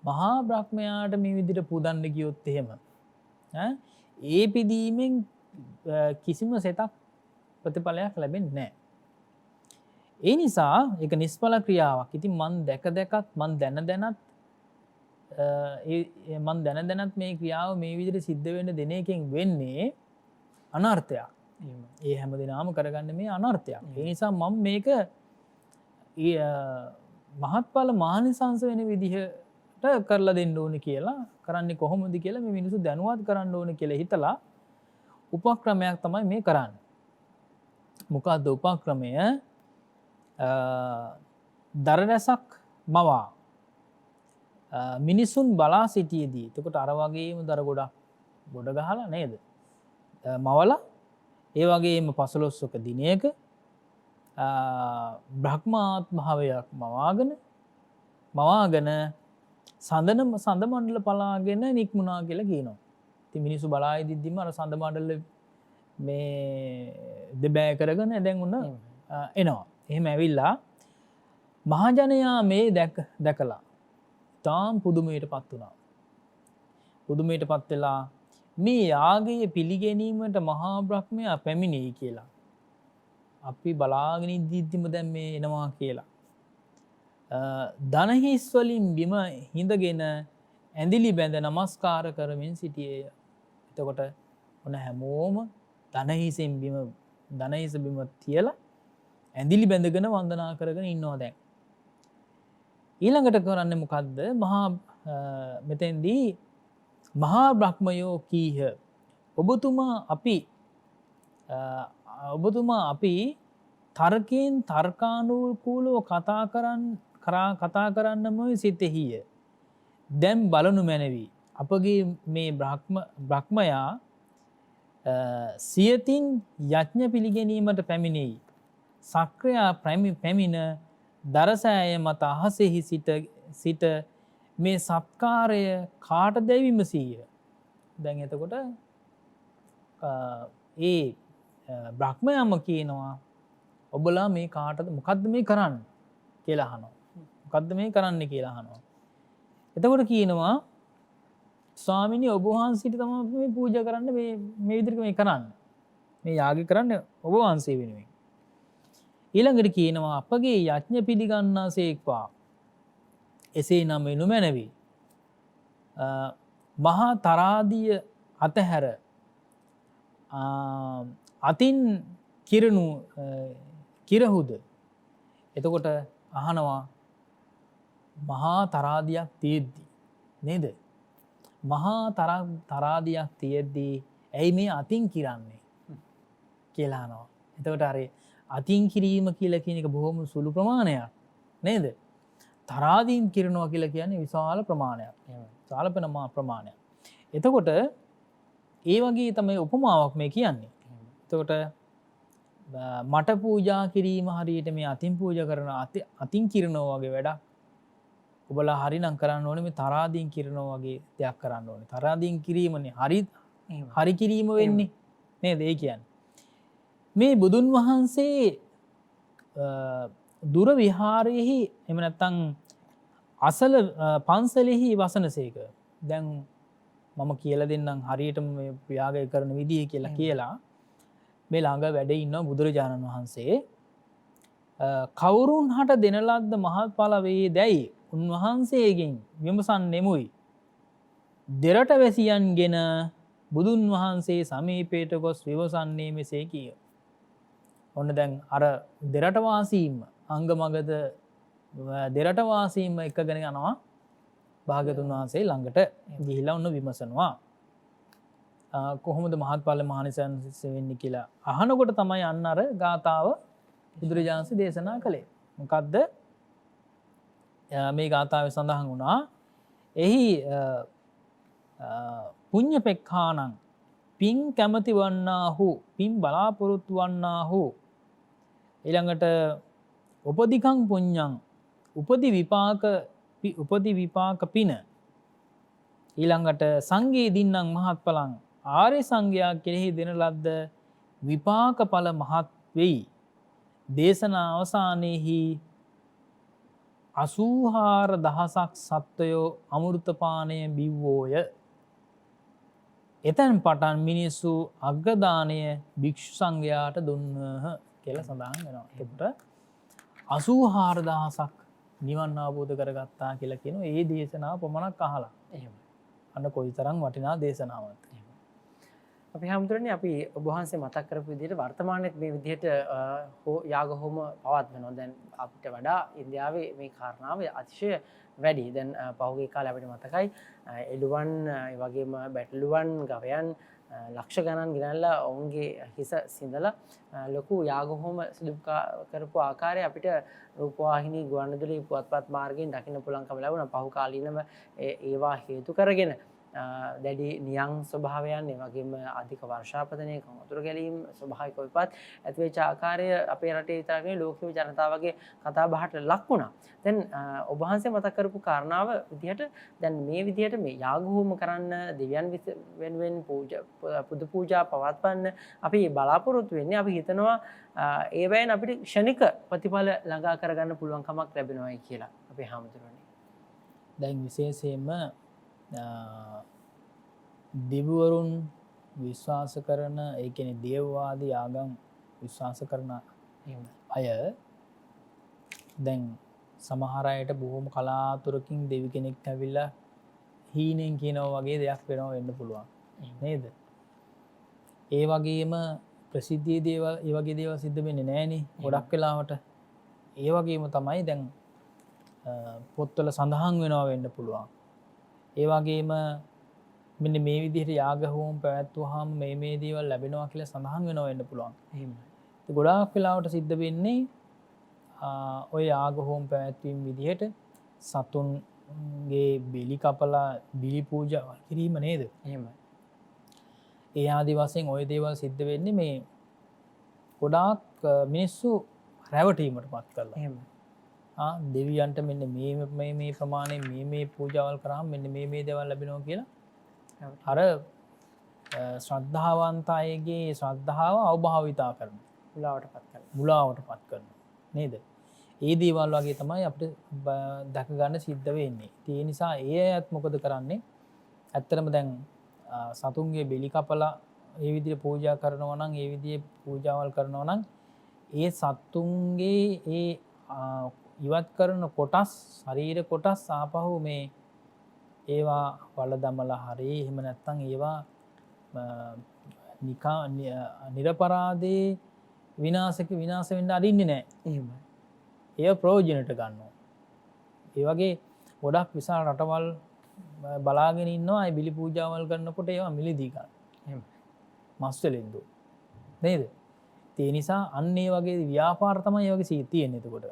මහා බ්‍රහ්මයාට මේ විදිහට පුදන්න ගියොත් එහෙම ඒ පිදීමෙන් කිසිම සෙතක් ප්‍රතිඵලයක් ලැබෙන්නේ නැහැ. ඒ නිසා ඒක නිෂ්ඵල ක්‍රියාවක්. ඉතින් මන් දැක දැකත් මන් දැන දැනත් මේ ක්‍රියාව මේ විදිහට සිද්ධ වෙන්න දෙන එකෙන් වෙන්නේ අනර්ථයක්. ඒ හැම දිනම කරගන්න මේ අනර්ථයක්. ඒ නිසා මම මේක මහත්ඵල මානසංශ වෙන විදිහට කරලා දෙන්න ඕනේ කියලා කරන්නේ කොහොමද කියලා මේ මිනිස්සු දැනුවත් කරන්න ඕනේ කියලා හිතලා උපක්‍රමයක් තමයි මේ කරන්නේ. මොකද්ද උපක්‍රමය? දර රැසක් මවා මිනිසුන් බලා සිටියේදී එතකොට අර වගේම දර ගොඩක් ගොඩ ගහලා නේද? මවලා ඒ වගේම 15ක දිනයක බ්‍රහ්මාත්ම භාවයක් මවාගෙන සඳ මණ්ඩල පලාගෙන නික්මුණා කියලා කියනවා. ඉතින් මිනිස්සු බලා ඉදිද්දිම අර සඳ මණ්ඩල මේ දෙබෑ කරගෙන දැන් උන්න එනවා. එහෙම ඇවිල්ලා මහජනයා මේ දැකලා තාම් පුදුමයටපත් වුණා. පුදුමයටපත් වෙලා මේ යාගයේ පිළිගැනීමට මහා බ්‍රහ්මයා පැමිණෙයි කියලා. අපි බලාගෙන ඉද්දිම දැන් මේ එනවා කියලා. ධනහිස් වලින් බිම හිඳගෙන ඇඳිලි බැඳ නමස්කාර කරමින් සිටියේය. එතකොට ඔන්න හැමෝම ධනහිස් බිම තියලා ඇඳිලි බැඳගෙන වන්දනා කරගෙන ඉන්නවා දැන්. ඊළඟට කරන්නේ මොකද්ද? මෙතෙන්දී මහා බ්‍රහ්මයෝ කීහ ඔබතුමා අපි තර්කයෙන් තර්කානුකූලව කතා කරන්නමයි සිතෙහිය. දැන් බලනු මැනවි. අපගේ මේ බ්‍රහ්මයා සියතින් යඥ පිළිගැනීමට පැමිණෙයි. සක්‍රයා පැමිණ දරසෑය මත අහසෙහි සිට මේ සත්කාරය කාට දැවිමසීය. දැන් එතකොට ඒ බ්‍රහ්මයම කියනවා ඔබලා මේ කාටද මොකක්ද මේ කරන්න කියලා අහනවා. මොකක්ද මේ කරන්න කියලා අහනවා. එතකොට කියනවා ස්වාමිනී ඔබ වහන්සේට තමයි මේ පූජා කරන්න මේ විදිහට මේ කරන්න. මේ යාගය කරන්න ඔබ වහන්සේ වෙනුවෙන්. ඊළඟට කියනවා අපගේ යඥ පිළිගන්නාසේක්වා. එසේ නම් වෙනු මැනවි. මහා තරාදිය අතහැර අතින් කිරණු කිරහුද. එතකොට අහනවා මහා තරාදියක් තියෙද්දි නේද? මහා තරාදියක් තියෙද්දී ඇයි මේ අතින් කිරන්නේ කියලා අහනවා. එතකොට අර අතින් කිරීම කියලා කියන එක බොහොම සුළු ප්‍රමාණයක් නේද? තරාදීන් කිරනවා කියලා කියන්නේ විශාල ප්‍රමාණයක්. විශාල ප්‍රමාණයක්. එතකොට ඒ වගේ තමයි උපමාවක් මේ කියන්නේ. එතකොට මට පූජා කිරීම හරියට මේ අතින් පූජා කරන අතින් කිරනවා වගේ වැඩක්. ඔබලා හරිනම් කරන්න ඕනේ මේ තරාදීන් කිරනවා වගේ දෙයක් කරන්න ඕනේ. තරාදීන් කිරීමනේ හරි කිරීම වෙන්නේ නේද? ඒ කියන්නේ මේ බුදුන් වහන්සේ දුර විහාරයේහි එහෙම නැත්නම් අසල පන්සලෙහි වසනසේක. දැන් මම කියලා දෙන්නම් හරියටම මේ යාගය කරන විදිය කියලා මේ ළඟ වැඩ ඉන්න බුදුරජාණන් වහන්සේ කවුරුන් හට දෙන ලද්ද මහත්ඵල වේ දැයි උන්වහන්සේගෙන් විමසන්නෙමුයි. දෙරට වැසියන්ගෙන බුදුන් වහන්සේ සමීපයට ගොස් විමසන්නේ මෙසේ කිය. ඔන්න දැන් අර දෙරටවාසීම අංගමගද දෙරටවාසීම එකගෙන යනවා භාග්‍යතුන් වහන්සේ ළඟට ගිහිලා ඔන්න විමසනවා. කොහොමද මහත්ඵල මහානිසංස වෙන්නේ කියලා අහනකොට තමයි අන්න අර ගාථාව බුදුරජාණන් වහන්සේ දේශනා කළේ. මොකද්ද? මේ ගාථාවේ සඳහන් වුණා එහි පුඤ්ඤ පෙක්ඛානං පින් කැමති වන්නාහු පින් බලාපොරොත්තු වන්නාහු ඊළඟට උපදිකං පුඤ්ඤං උපදි විපාක පින ඊළඟට සංඝේ දින්නම් මහත්ඵලං ආර්ය සංඝයා කෙරෙහි දෙන ලද්ද විපාක ඵල මහත් වෙයි. දේශනා අවසානයේහි 84000ක් සත්වයෝ අමෘත පානය බිව්වෝය. එතැන් පටන් මිනිස්සු අග්‍රදානය භික්ෂු සංඝයාට දුන්නහ කියලා සඳහන් වෙනවා. එතකොට 84000ක් නිවන් අවබෝධ කරගත්තා කියලා කියනවා. ඒ දේශනාව පමණක් අහලා. එහෙම. අන්න කොයිතරම් වටිනා දේශනාවක්ද. අපි හැමෝටම අපි ඔබ වහන්සේ මතක් කරපු විදිහට වර්තමානයේත් මේ විදිහට යාග හෝම පවත්වනවා. දැන් අපිට වඩා ඉන්දියාවේ මේ කාරණාව අතිශය වැඩි. දැන් පහුගිය කාලේ අපිට මතකයි එළුවන් ඒ වගේම බැටළුවන් ගවයන් ලක්ෂ ගණන් ගෙනල්ලා ඔවුන්ගේ හිස සිඳලා ලොකු යාග හෝම සිදු කරපු ආකාරය අපිට රූපවාහිනී ගුවන්විදුලි පුවත්පත් මාර්ගයෙන් දකින්න පුළුවන්කම ලැබුණා. පහු කාලීනව ඒවා හේතු කරගෙන දැඩි නියං ස්වභාවයන් ඒ වගේම අධික වර්ෂාපතනය කමතුර ගැලීම් ස්වභාවික විපත් ඇතිවෙච්ච ආකාරය අපේ රටේ විතරක් නෙවෙයි ලෝකීය ජනතාවගේ කතා බහට ලක් වුණා. දැන් ඔබ වහන්සේ මතක් කරපු කාරණාව විදිහට දැන් මේ විදිහට මේ යාග හෝම කරන්න දෙවියන් වෙනුවෙන් පුද පූජා පවත්වන්න අපි බලාපොරොත්තු වෙන්නේ. අපි හිතනවා ඒවැයෙන් අපිට ක්ෂණික ප්‍රතිඵල ළඟා කරගන්න පුළුවන් කමක් ලැබෙනවායි කියලා අපේ හාමුදුරනේ. දැන් විශේෂයෙන්ම දෙවිවරුන් විශ්වාස කරන ඒ කියන්නේ දේවවාදී ආගම් විශ්වාස කරන අය දැන් සමහර අයට බොහොම කලාතුරකින් දෙවි කෙනෙක් ඇවිල්ලා හීනෙන් කියනවා වගේ දෙයක් වෙනවා වෙන්න පුළුවන් නේද? ඒ වගේම ප්‍රසිද්ධියේ දේවල් ඒ වගේ දේවල් සිද්ධ වෙන්නේ නැහනේ ගොඩක් වෙලාවට. ඒ වගේම තමයි දැන් පොත්වල සඳහන් වෙනවා වෙන්න පුළුවන්. ඒ වගේම මෙන්න මේ විදිහට යාග හෝම පැවැත්වුවාම මේ දේවල් ලැබෙනවා කියලා සඳහන් වෙනවා වෙන්න පුළුවන්. එහෙම. ගොඩාක් වෙලාවට සිද්ධ වෙන්නේ ඔය ආගහෝම් පැවැත්වීම් විදිහට සතුන්ගේ බිලි කපලා බිලි පූජාවල් කිරීම නේද? එහෙමයි. ඒ ආදි වශයෙන් ওই දේවල් සිද්ධ වෙන්නේ මේ ගොඩාක් මිනිස්සු රැවටීමට පත් කරලා. එහෙමයි. දෙවියන්ට මෙන්න මේ ප්‍රමාණයෙන් මේ පූජාවල් කරාම මෙන්න මේ දේවල් ලැබෙනවා කියලා අර ශ්‍රද්ධාවන්ත අයගේ ශ්‍රද්ධාව අවභාවිතා කරනවා. මුලාවට පත් කරනවා නේද? ඒ දේවල් වගේ තමයි අපිට දැක ගන්න සිද්ධ වෙන්නේ. ඒ නිසා ඒ අයත් මොකද කරන්නේ? ඇත්තටම දැන් සතුන්ගේ බෙලි කපලා ඒ විදිහට පූජා කරනවා නම් ඒ විදිහේ පූජාවල් කරනවා නම් ඒ සතුන්ගේ ඒ ඉවත් කරන කොටස් ශරීර කොටස් ආපහු මේ ඒවා වල දමලා හරි එහෙම නැත්නම් ඒවා නිරපරාධේ විනාශ වෙන්න අරින්නේ නැහැ. එහෙමයි. ඒව ප්‍රයෝජනට ගන්නවා. ඒ වගේ ගොඩක් විශාල රටවල් බලාගෙන ඉන්නවා ඒ බිලි පූජාවල් කරනකොට ඒවා මිලදී ගන්න. එහෙමයි. මස් වලින්දු. නේද? ඒ නිසා අන්න ඒ වගේ ව්‍යාපාර තමයි ඒ වගේ තියෙන්නේ එතකොට.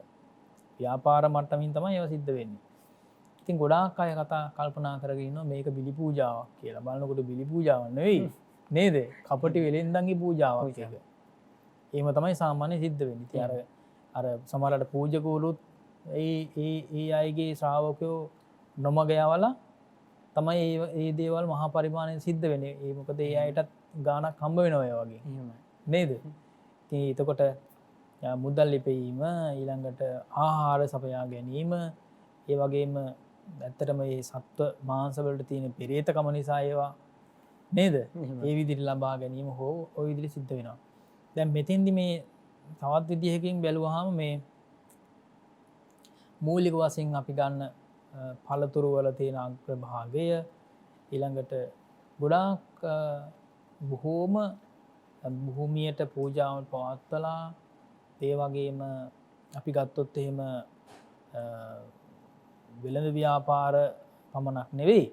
ව්‍යාපාර මට්ටමින් තමයි ඒවා සිද්ධ වෙන්නේ. ඉතින් ගොඩාක් අය කල්පනා කරගෙන ඉන්නවා මේක බිලි පූජාවක් කියලා. බලනකොට බිලි පූජාවක් නෙවෙයි. නේද? කපටි වෙලෙන්දන්ගේ පූජාවක් ඒක. එහෙම තමයි සාමාන්‍ය සිද්ධ වෙන්නේ. ඉතින් අර සමහරවිට පූජකවරුත් ඒ අයගේ ශ්‍රාවකයෝ නොමග යවලා තමයි ඒ දේවල් මහා පරිමාණයෙන් සිද්ධ වෙන්නේ. ඒ මොකද ඒ අයටත් ගාණක් හම්බ වෙනවා ඒ වගේ. නේද? ඉතින් එතකොට මුදල් ලිපීම ඊළඟට ආහාර සපයා ගැනීම ඒ වගේම ඇත්තටම මේ සත්ව මාංශ වලට තියෙන පෙරේතකම නිසා ඒවා නේද? ඒ විදිහට ලබා ගැනීම හෝ ওই විදිහට සිද්ධ වෙනවා. දැන් මෙතෙන්දි මේ තවත් විදිහකින් බැලුවාම මේ මූලික වශයෙන් අපි ගන්න පළතුරු වල තියෙන අග්‍රභාගය ඊළඟට ගොඩාක් බොහෝම භූමියට පූජාවල් පවත්වලා ඒ වගේම අපි ගත්තොත් එහෙම වෙළඳ ව්‍යාපාර පමණක් නෙවෙයි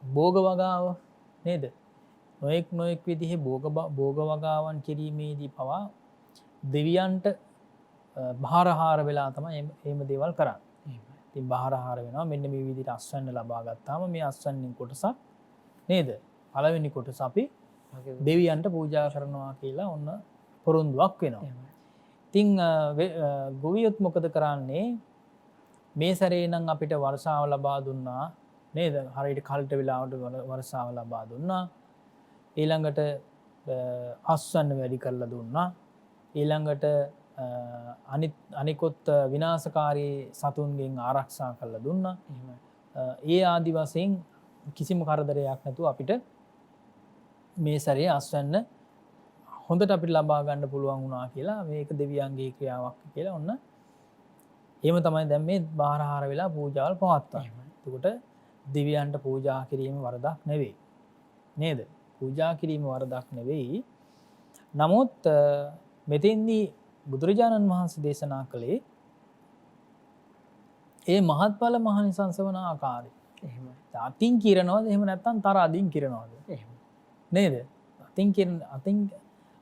භෝග වගාව නේද? නොයෙක් විදිහේ භෝග වගාවන් කිරීමේදී පවා දෙවියන්ට බාරහාර වෙලා තමයි එහෙම දේවල් කරන්නේ. ඉතින් බාරහාර වෙනවා මෙන්න මේ විදිහට අස්වැන්න ලබා ගත්තාම මේ අස්වැන්නින් කොටසක් නේද? පළවෙනි කොටස අපි දෙවියන්ට පූජා කරනවා කියලා ඔන්න පොරොන්දුවක් වෙනවා. ඉතින් ගොවියොත් මොකද කරන්නේ? මේ සැරේ නම් අපිට වර්ෂාව ලබා දුන්නා නේද? හරියට කල්ට වෙලාවට වර්ෂාව ලබා දුන්නා. ඊළඟට අස්වැන්න වැඩි කරලා දුන්නා. ඊළඟට අනිකොත් විනාශකාරී සතුන්ගෙන් ආරක්ෂා කරලා දුන්නා. ඒ ආදි වශයෙන් කිසිම කරදරයක් නැතුව අපිට මේ සැරේ අස්වැන්න හොඳට අපිට ලබා ගන්න පුළුවන් වුණා කියලා මේක දෙවියන්ගේ ක්‍රියාවක් කියලා ඔන්න එහෙම තමයි දැන් මේ බාරහාර වෙලා පූජාවල් පවත්වන්නේ. එතකොට දෙවියන්ට පූජා කිරීම වරදක් නෙවෙයි. නේද? පූජා කිරීම වරදක් නෙවෙයි. නමුත් මෙතෙන්දී බුදුරජාණන් වහන්සේ දේශනා කළේ ඒ මහත්ඵල මහනිසංස වන ආකාරය. එහෙමයි. අතින් කිරනවද එහෙම නැත්නම් තර අදින් කිරනවද? එහෙම. නේද?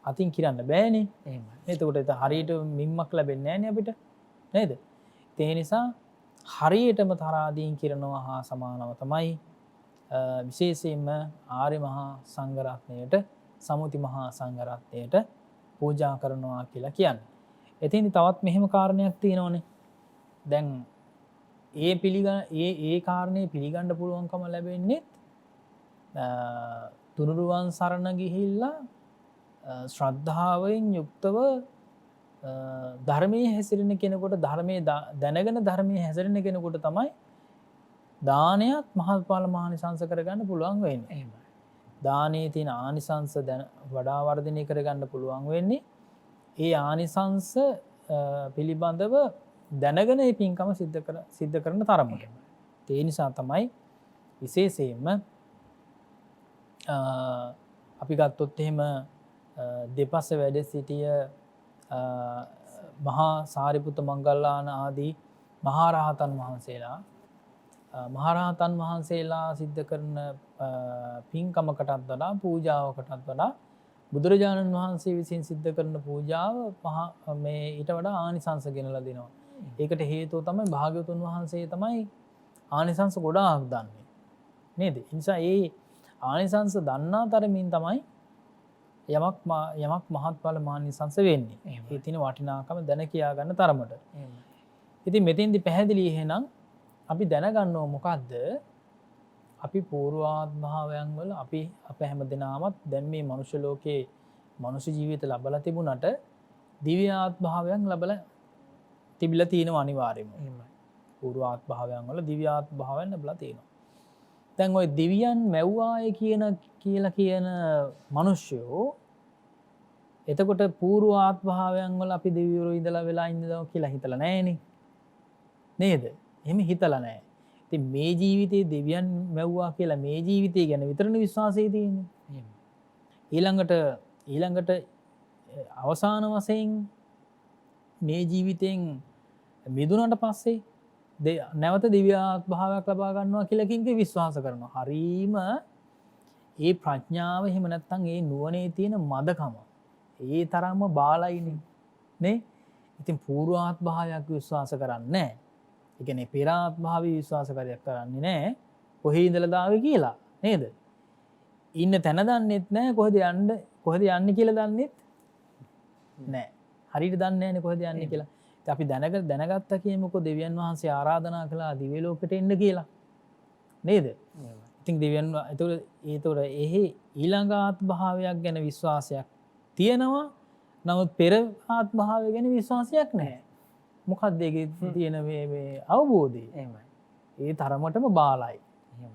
අතින් කිරන්න බෑනේ. එහෙමයි. එතකොට හරියට මිම්මක් ලැබෙන්නේ නැහැ නේ අපිට. නේද? ඒ නිසා හරියටම තර අදින් කිරනවා හා සමානව තමයි විශේෂයෙන්ම ආර්ය මහා සංඝරත්නයට සමුති මහා සංඝරත්නයට පූජා කරනවා කියලා කියන්නේ. එතෙන්දි තවත් මෙහෙම කාරණයක් තියෙනවනේ. දැන් ඒ කාරණේ පිළිගන්න පුළුවන්කම ලැබෙන්නේ තුනුරුවන් සරණ ගිහිල්ලා ශ්‍රද්ධාවෙන් යුක්තව ධර්මයේ හැසිරෙන කෙනෙකුට ධර්මයේ දැනගෙන ධර්මයේ හැසිරෙන කෙනෙකුට තමයි දානයත් මහත්ඵල මහානිසංස කරගන්න පුළුවන් වෙන්නේ. එහෙමයි. දානයේ තියෙන ආනිසංස වඩා වර්ධනය කරගන්න පුළුවන් වෙන්නේ ඒ ආනිසංස පිළිබඳව දැනගෙන මේ පින්කම සිද්ධ කරන තරමට. ඒ නිසා තමයි විශේෂයෙන්ම අපි ගත්තොත් එහෙම දෙපස වැඩ සිටිය මහා සාරිපුත්ත මොග්ගල්ලාන ආදී මහරහතන් වහන්සේලා සිද්ධ කරන පින්කමකටත් වඩා පූජාවකටත් වඩා බුදුරජාණන් වහන්සේ විසින් සිද්ධ කරන පූජාව මේ ඊට වඩා ආනිසංස ගෙනලා දෙනවා. ඒකට හේතුව තමයි භාග්‍යවතුන් වහන්සේ තමයි ආනිසංස ගොඩාක් දන්නේ. නේද? ඒ නිසා ඒ ආනිසංස දන්නා තරමින් තමයි යමක් මහත්ඵල මානිසංස වෙන්නේ. ඒ තියෙන වටිනාකම දැන කියා ගන්න තරමට. ඉතින් මෙතෙන්දි පැහැදිලි එහෙනම් අපි දැනගන්න ඕන මොකද්ද? අපි පූර්වාත්මභාවයන් වල අපි හැම දිනාමත් දැන් මේ මනුෂ්‍ය ලෝකේ මනුෂ්‍ය ජීවිත ලබලා තිබුණට දිව්‍ය ආත්මභාවයන් ලබලා තිබිලා තියෙනවා අනිවාර්යයෙන්ම. පූර්වාත්මභාවයන් වල දිව්‍ය ආත්මභාවයන් ලබලා තියෙනවා. දැන් ওই දිව්‍යයන් මැව්වාය කියලා කියන මිනිස්සුયો එතකොට පූර්වාත්මභාවයන් වල අපි දිව්‍යවරු ඉඳලා වෙලා ඉඳලා කියලා හිතලා නැහැනේ. නේද? එහෙම හිතලා නැහැ. ඉතින් මේ ජීවිතේ දෙවියන් මැව්වා කියලා මේ ජීවිතය ගැන විතරනේ විශ්වාසය තියෙන්නේ. ඊළඟට අවසාන වශයෙන් මේ ජීවිතෙන් මිදුණට පස්සේ නැවත දිව්‍ය ආත්මභාවයක් ලබා ගන්නවා කියලා කින්කේ විශ්වාස කරනවා. හරීම ඒ ප්‍රඥාව එහෙම නැත්නම් ඒ නුවණේ තියෙන මදකම ඒ තරම්ම බාලයිනේ නේ. ඉතින් පූර්වාත්මභාවයක් විශ්වාස කරන්නේ නැහැ. ඒ කියන්නේ පෙර ආත්මභාවී විශ්වාස කරන්නේ නැහැ. කොහේ ඉඳලා දාවේ කියලා නේද? ඉන්න තැන දන්නෙත් නැහැ, කොහෙද යන්නේ කියලා දන්නෙත් නැහැ. හරියට දන්නේ නැහැනේ කොහෙද යන්නේ කියලා. ඉතින් අපි දැනගත්තා කියමුකෝ දෙවියන් වහන්සේ ආරාධනා කළා දිව්‍ය ලෝකෙට එන්න කියලා. නේද? ඉතින් දෙවියන් ඒතොර එහි ඊළඟ ආත්මභාවයක් ගැන විශ්වාසයක් තියෙනවා. නමුත් පෙර ආත්මභාවය ගැන විශ්වාසයක් නැහැ. මොකක්ද ඒකේ තියෙන මේ අවබෝධය? එහෙමයි. ඒ තරමටම බාලයි.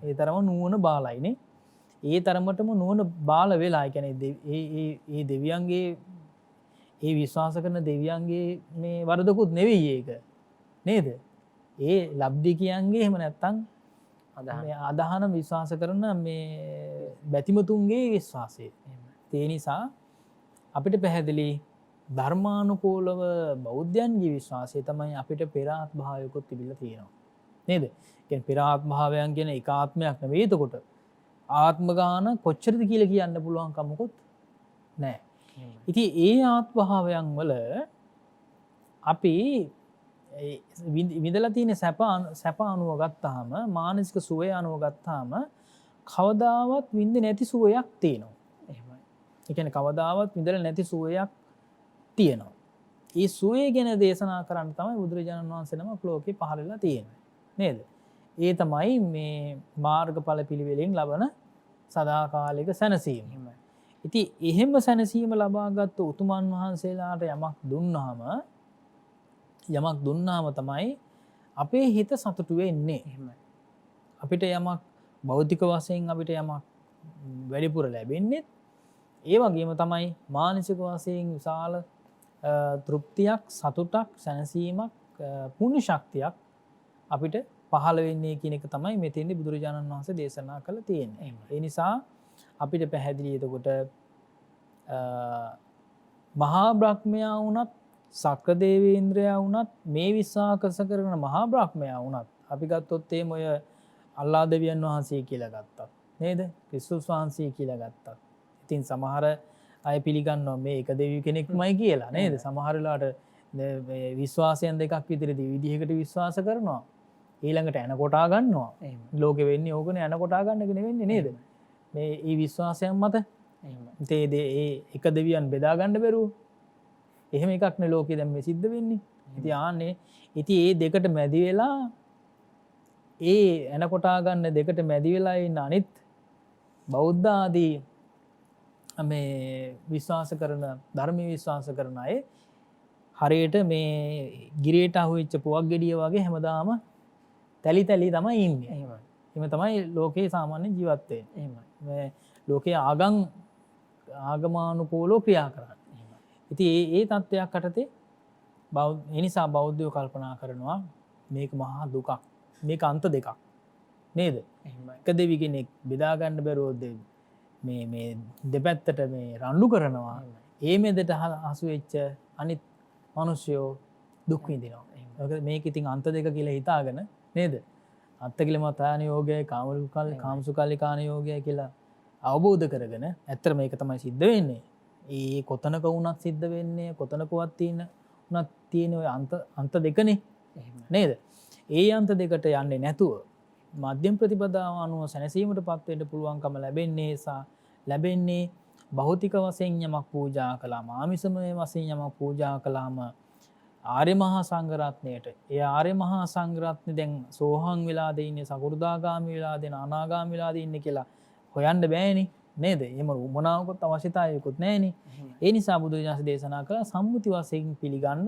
ඒ තරම නුවණ බාලයිනේ. ඒ තරමටම නුවණ බාල වෙලා. ඒ කියන්නේ ඒ දෙවියන්ගේ ඒ විශ්වාස කරන දෙවියන්ගේ මේ වරදකුත් නෙවෙයි ඒක. නේද? ඒ ලබ්ධිකයන්ගේ එහෙම නැත්තම් අදහන විශ්වාස කරන මේ බැතිමතුන්ගේ විශ්වාසය. ඒ නිසා අපිට පැහැදිලි ධර්මානුකූලව බෞද්ධයන්ගේ විශ්වාසය තමයි අපිට පෙර ආත්මභාවයකුත් තිබිලා තියෙනවා. නේද? කියන්නේ පෙර ආත්මභාවයන් කියන එක ආත්මයක් නෙවෙයි. එතකොට ආත්ම ගාන කොච්චරද කියලා කියන්න පුළුවන් කමකුත් නැහැ. ඉතින් ඒ ආත්මභාවයන් වල අපි විඳලා තියෙන සැප අනුව ගත්තාම මානසික සුවය අනුව ගත්තාම කවදාවත් විඳ නැති සුවයක් තියෙනවා. එහෙමයි. ඒ කියන්නේ කවදාවත් විඳලා නැති සුවයක් තියෙනවා. ඒ සුවය ගැන දේශනා කරන්න තමයි බුදුරජාණන් වහන්සේ නමක් ලෝකේ පහළ වෙලා තියෙන්නේ. නේද? ඒ තමයි මේ මාර්ගඵල පිළිවෙලෙන් ලබන සදාකාලික සැනසීම. ඉතින් එහෙම සැනසීම ලබාගත් උතුමන් වහන්සේලාට යමක් දුන්නාම තමයි අපේ හිත සතුටු වෙන්නේ. එහෙමයි. අපිට යමක් භෞතික වශයෙන් අපිට යමක් වැඩිපුර ලැබෙන්නේ ඒ වගේම තමයි මානසික වශයෙන් විශාල තෘප්තියක්, සතුටක්, සැනසීමක්, පුණ්‍ය ශක්තියක් අපිට පහළ වෙන්නේ කියන එක තමයි මෙතෙන්දී බුදුරජාණන් වහන්සේ දේශනා කළ තියෙන්නේ. ඒ නිසා අපිට පැහැදිලි එතකොට මහා බ්‍රහ්මයා වුණත්, සක්‍ර දේවේන්ද්‍රයා වුණත්, මේ විශ්වාස කරන මහා බ්‍රහ්මයා වුණත් අපි ගත්තොත් එimhe ඔය අල්ලා දෙවියන් වහන්සේ කියලා ගත්තත් නේද? ක්‍රිස්තුස් වහන්සේ කියලා ගත්තත්. ඉතින් සමහර අය පිළිගන්නවා මේ එක දෙවියන් කෙනෙක්මයි කියලා නේද? සමහර වෙලාවට විශ්වාසයන් දෙකක් විදිහට විදිහකට විශ්වාස කරනවා. ඊළඟට එන කොටා ගන්නවා. ලෝකෙ වෙන්නේ ඕකනේ එන කොටා ගන්න එක නෙවෙන්නේ නේද? මේ ඊ විශ්වාසයන් මත ඒ එක දෙවියන් බෙදා ගන්න බැරුව. එහෙම එකක් නේ ලෝකෙ දැන් මේ සිද්ධ වෙන්නේ. ඉතින් ආන්නේ ඉතින් ඒ දෙකට මැදි වෙලා ඒ එන කොටා ගන්න දෙකට මැදි වෙලා ඉන්න අනිත් බෞද්ධ ආදී මේ විශ්වාස කරන ධර්මීය විශ්වාස කරන අය හරියට මේ ගිරේට අහුවෙච්ච පුවක් ගෙඩිය වගේ හැමදාම තැලි තමයි ඉන්නේ. එහෙම තමයි ලෝකේ සාමාන්‍ය ජීවත් වෙන්නේ. එහෙමයි. මේ ලෝකයේ ආගමානුකූලව ක්‍රියා කරන්නේ. ඉතින් ඒ තත්ත්වයක් යටතේ ඒ නිසා බෞද්ධයෝ කල්පනා කරනවා මේක මහා දුකක්. මේක අන්ත දෙකක්. නේද? එහෙමයි. එක දෙවි කෙනෙක් බෙදා ගන්න බැරුව මේ දෙපැත්තට මේ රණ්ඩු කරනවා. ඒ මෙදට හසු වෙච්ච අනිත් මිනිස්සුયો දුක් විඳිනවා. මේක ඉතින් අන්ත දෙක කියලා හිතාගෙන නේද? අත්තකිලමතාන යෝගය, කාමසුකල්ලිකාන යෝගය කියලා අවබෝධ කරගෙන ඇත්තට මේක තමයි සිද්ධ වෙන්නේ. ඒ කොතනක වුණත් සිද්ධ වෙන්නේ කොතනකවත් තියෙන ඔය අන්ත දෙකනේ නේද? ඒ අන්ත දෙකට යන්නේ නැතුව මධ්‍යම ප්‍රතිපදාව අනුව සැනසීමට පත්වෙන්න පුළුවන්කම ලැබෙන්නේ භෞතික වශයෙන් යමක් පූජා කළාම ආමිෂමය වශයෙන් යමක් පූජා කළාම ආර්ය මහා සංඝරත්නයට ඒ ආර්ය මහා සංඝරත්නය දැන් සෝහං වෙලාද ඉන්නේ සකෘදාගාමි වෙලාද අනාගාමි වෙලාද ඉන්නේ කියලා හොයන්න බෑනේ නේද? එහෙම උමනාවකුත් අවශ්‍යතාවයකුත් නැහැනේ. ඒ නිසා බුදුරජාණන් දේශනා කළා සම්මුති වශයෙන් පිළිගන්න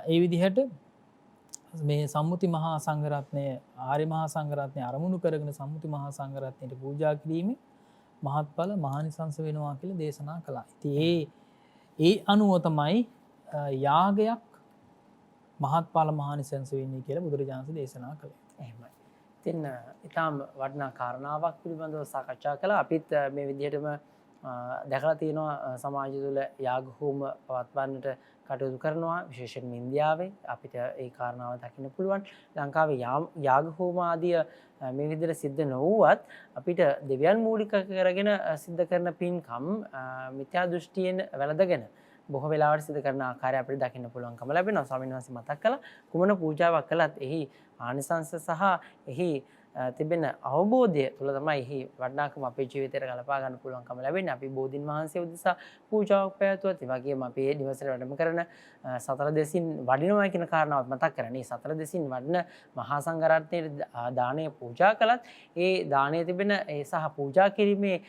ඒ විදිහට මේ සම්මුති මහා සංඝරත්නය ආර්ය මහා සංඝරත්නය අරමුණු කරගෙන සම්මුති මහා සංඝරත්නයට පූජා කිරීමෙන් මහත්ඵල මහානිසංස වෙනවා කියලා දේශනා කළා. ඉතින් ඒ අනුව තමයි යාගයක් මහත්ඵල මහානිසංස වෙන්නේ කියලා බුදුරජාණන් දේශනා කළේ. එහෙමයි. ඉතින් ඊටාම වටිනා කාරණාවක් පිළිබඳව සාකච්ඡා කළා. අපිත් මේ විදිහටම දැකලා තියෙනවා සමාජය තුළ යාග හෝම පවත්වන්නට කටයුතු කරනවා. විශේෂයෙන්ම ඉන්දියාවේ අපිට ඒ කාරණාව දකින්න පුළුවන්. ලංකාවේ යාග හෝම ආදිය මේ විදිහට සිද්ධ නොවුවත් අපිට දෙවියන් මූලික කරගෙන සිද්ධ කරන පින්කම් මිත්‍යා දෘෂ්ටියෙන් වැළඳගෙන බොහෝ වෙලාවට සිදු කරන ආකාරය අපිට දකින්න පුළුවන්කම ලැබෙනවා. ස්වාමීන් වහන්සේ මතක් කළා කුමන පූජාවක් කළත් එහි ආනිසංස සහ එහි තිබෙන අවබෝධය තුළ තමයි එහි වටිනාකම අපේ ජීවිතයට ගලපා ගන්න පුළුවන්කම ලැබෙන්නේ. අපි බෝධින් වහන්සේ උදෙසා පූජාවක් පැවැත්වුවත් ඒ වගේම අපි මේ දිවසට වැඩම කරන සතර දෙසින් වඩිනවා කියන කාරණාවත් මතක් කරන්නේ. සතර දෙසින් වඩින මහා සංඝරත්නයේ දානය පූජා කළත් ඒ දානයේ තිබෙන ඒ සහ පූජා කිරීමේ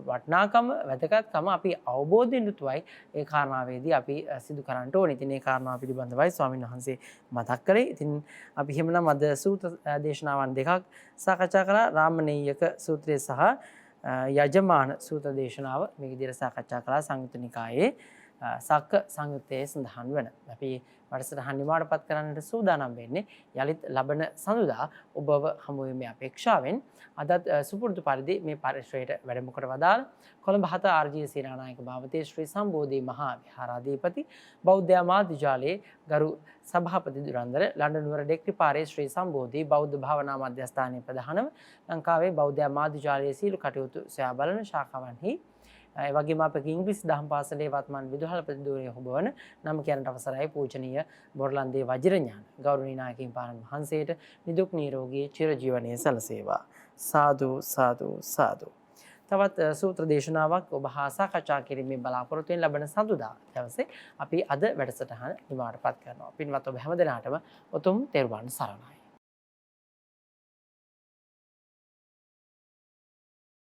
වටිනාකම වැදගත්කම අපි අවබෝධයෙන් යුතුවයි ඒ කාරණාවේදී අපි සිදු කරන්නට ඕනේ. ඉතින් මේ කාරණාව පිළිබඳවයි ස්වාමීන් වහන්සේ මතක් කරේ. ඉතින් අපි එහෙමනම් අද සූත්‍ර දේශනාවන් දෙකක් සාකච්ඡා කළා. රාමණීයක සූත්‍රය සහ යජමාන සූත්‍ර දේශනාව මේ විදිහට සාකච්ඡා කළා. සංයුත්ත නිකායේ සක්ක සංයුත්තේ සඳහන් වෙන. අපි වැඩසටහන නිමාඩපත් කරන්නට සූදානම් වෙන්නේ යලිත් ලබන සඳුදා ඔබව හමු වීමේ අපේක්ෂාවෙන්. අදත් සුපුරුදු පරිදි මේ පරිශ්‍රයට වැඩම කොට වදාළ කොළඹ 7 ආර්.ජී. සේනානායක භාවතේ ශ්‍රී සම්බෝධි මහා විහාරාධිපති බෞද්ධ ආමාත්‍යාලයේ ගරු සභාපති දුරන්දර ලන්ඩන් නුවර ඩෙක්ටි පාරේ ශ්‍රී සම්බෝධි බෞද්ධ භාවනා මධ්‍යස්ථානයේ ප්‍රධානම ලංකාවේ බෞද්ධ ආමාත්‍යාලයේ සීල කටයුතු සොයා බලන ශාඛාවන්හි ඒ වගේම අපගේ ඉංග්‍රීසි දහම් පාසලේ වත්මන් විදුහල්පති ධූරය හොබවන නම කියනට අවසරයි පූජනීය බොරලන්දේ වජිරඥාන ගෞරවනීය නායකයන් වහන්සේට නිදුක් නිරෝගී චිරජීවනයේ සලසේවා. සාදු සාදු සාදු. තවත් සූත්‍ර දේශනාවක් ඔබ හා සාකච්ඡා කිරීමේ බලාපොරොත්තු වෙන ලබන සඳුදා දවසේ අපි අද වැඩසටහන නිමාඩපත් කරනවා. පින්වත් ඔබ හැමදෙනාටම උතුම් තෙරුවන් සරණයි.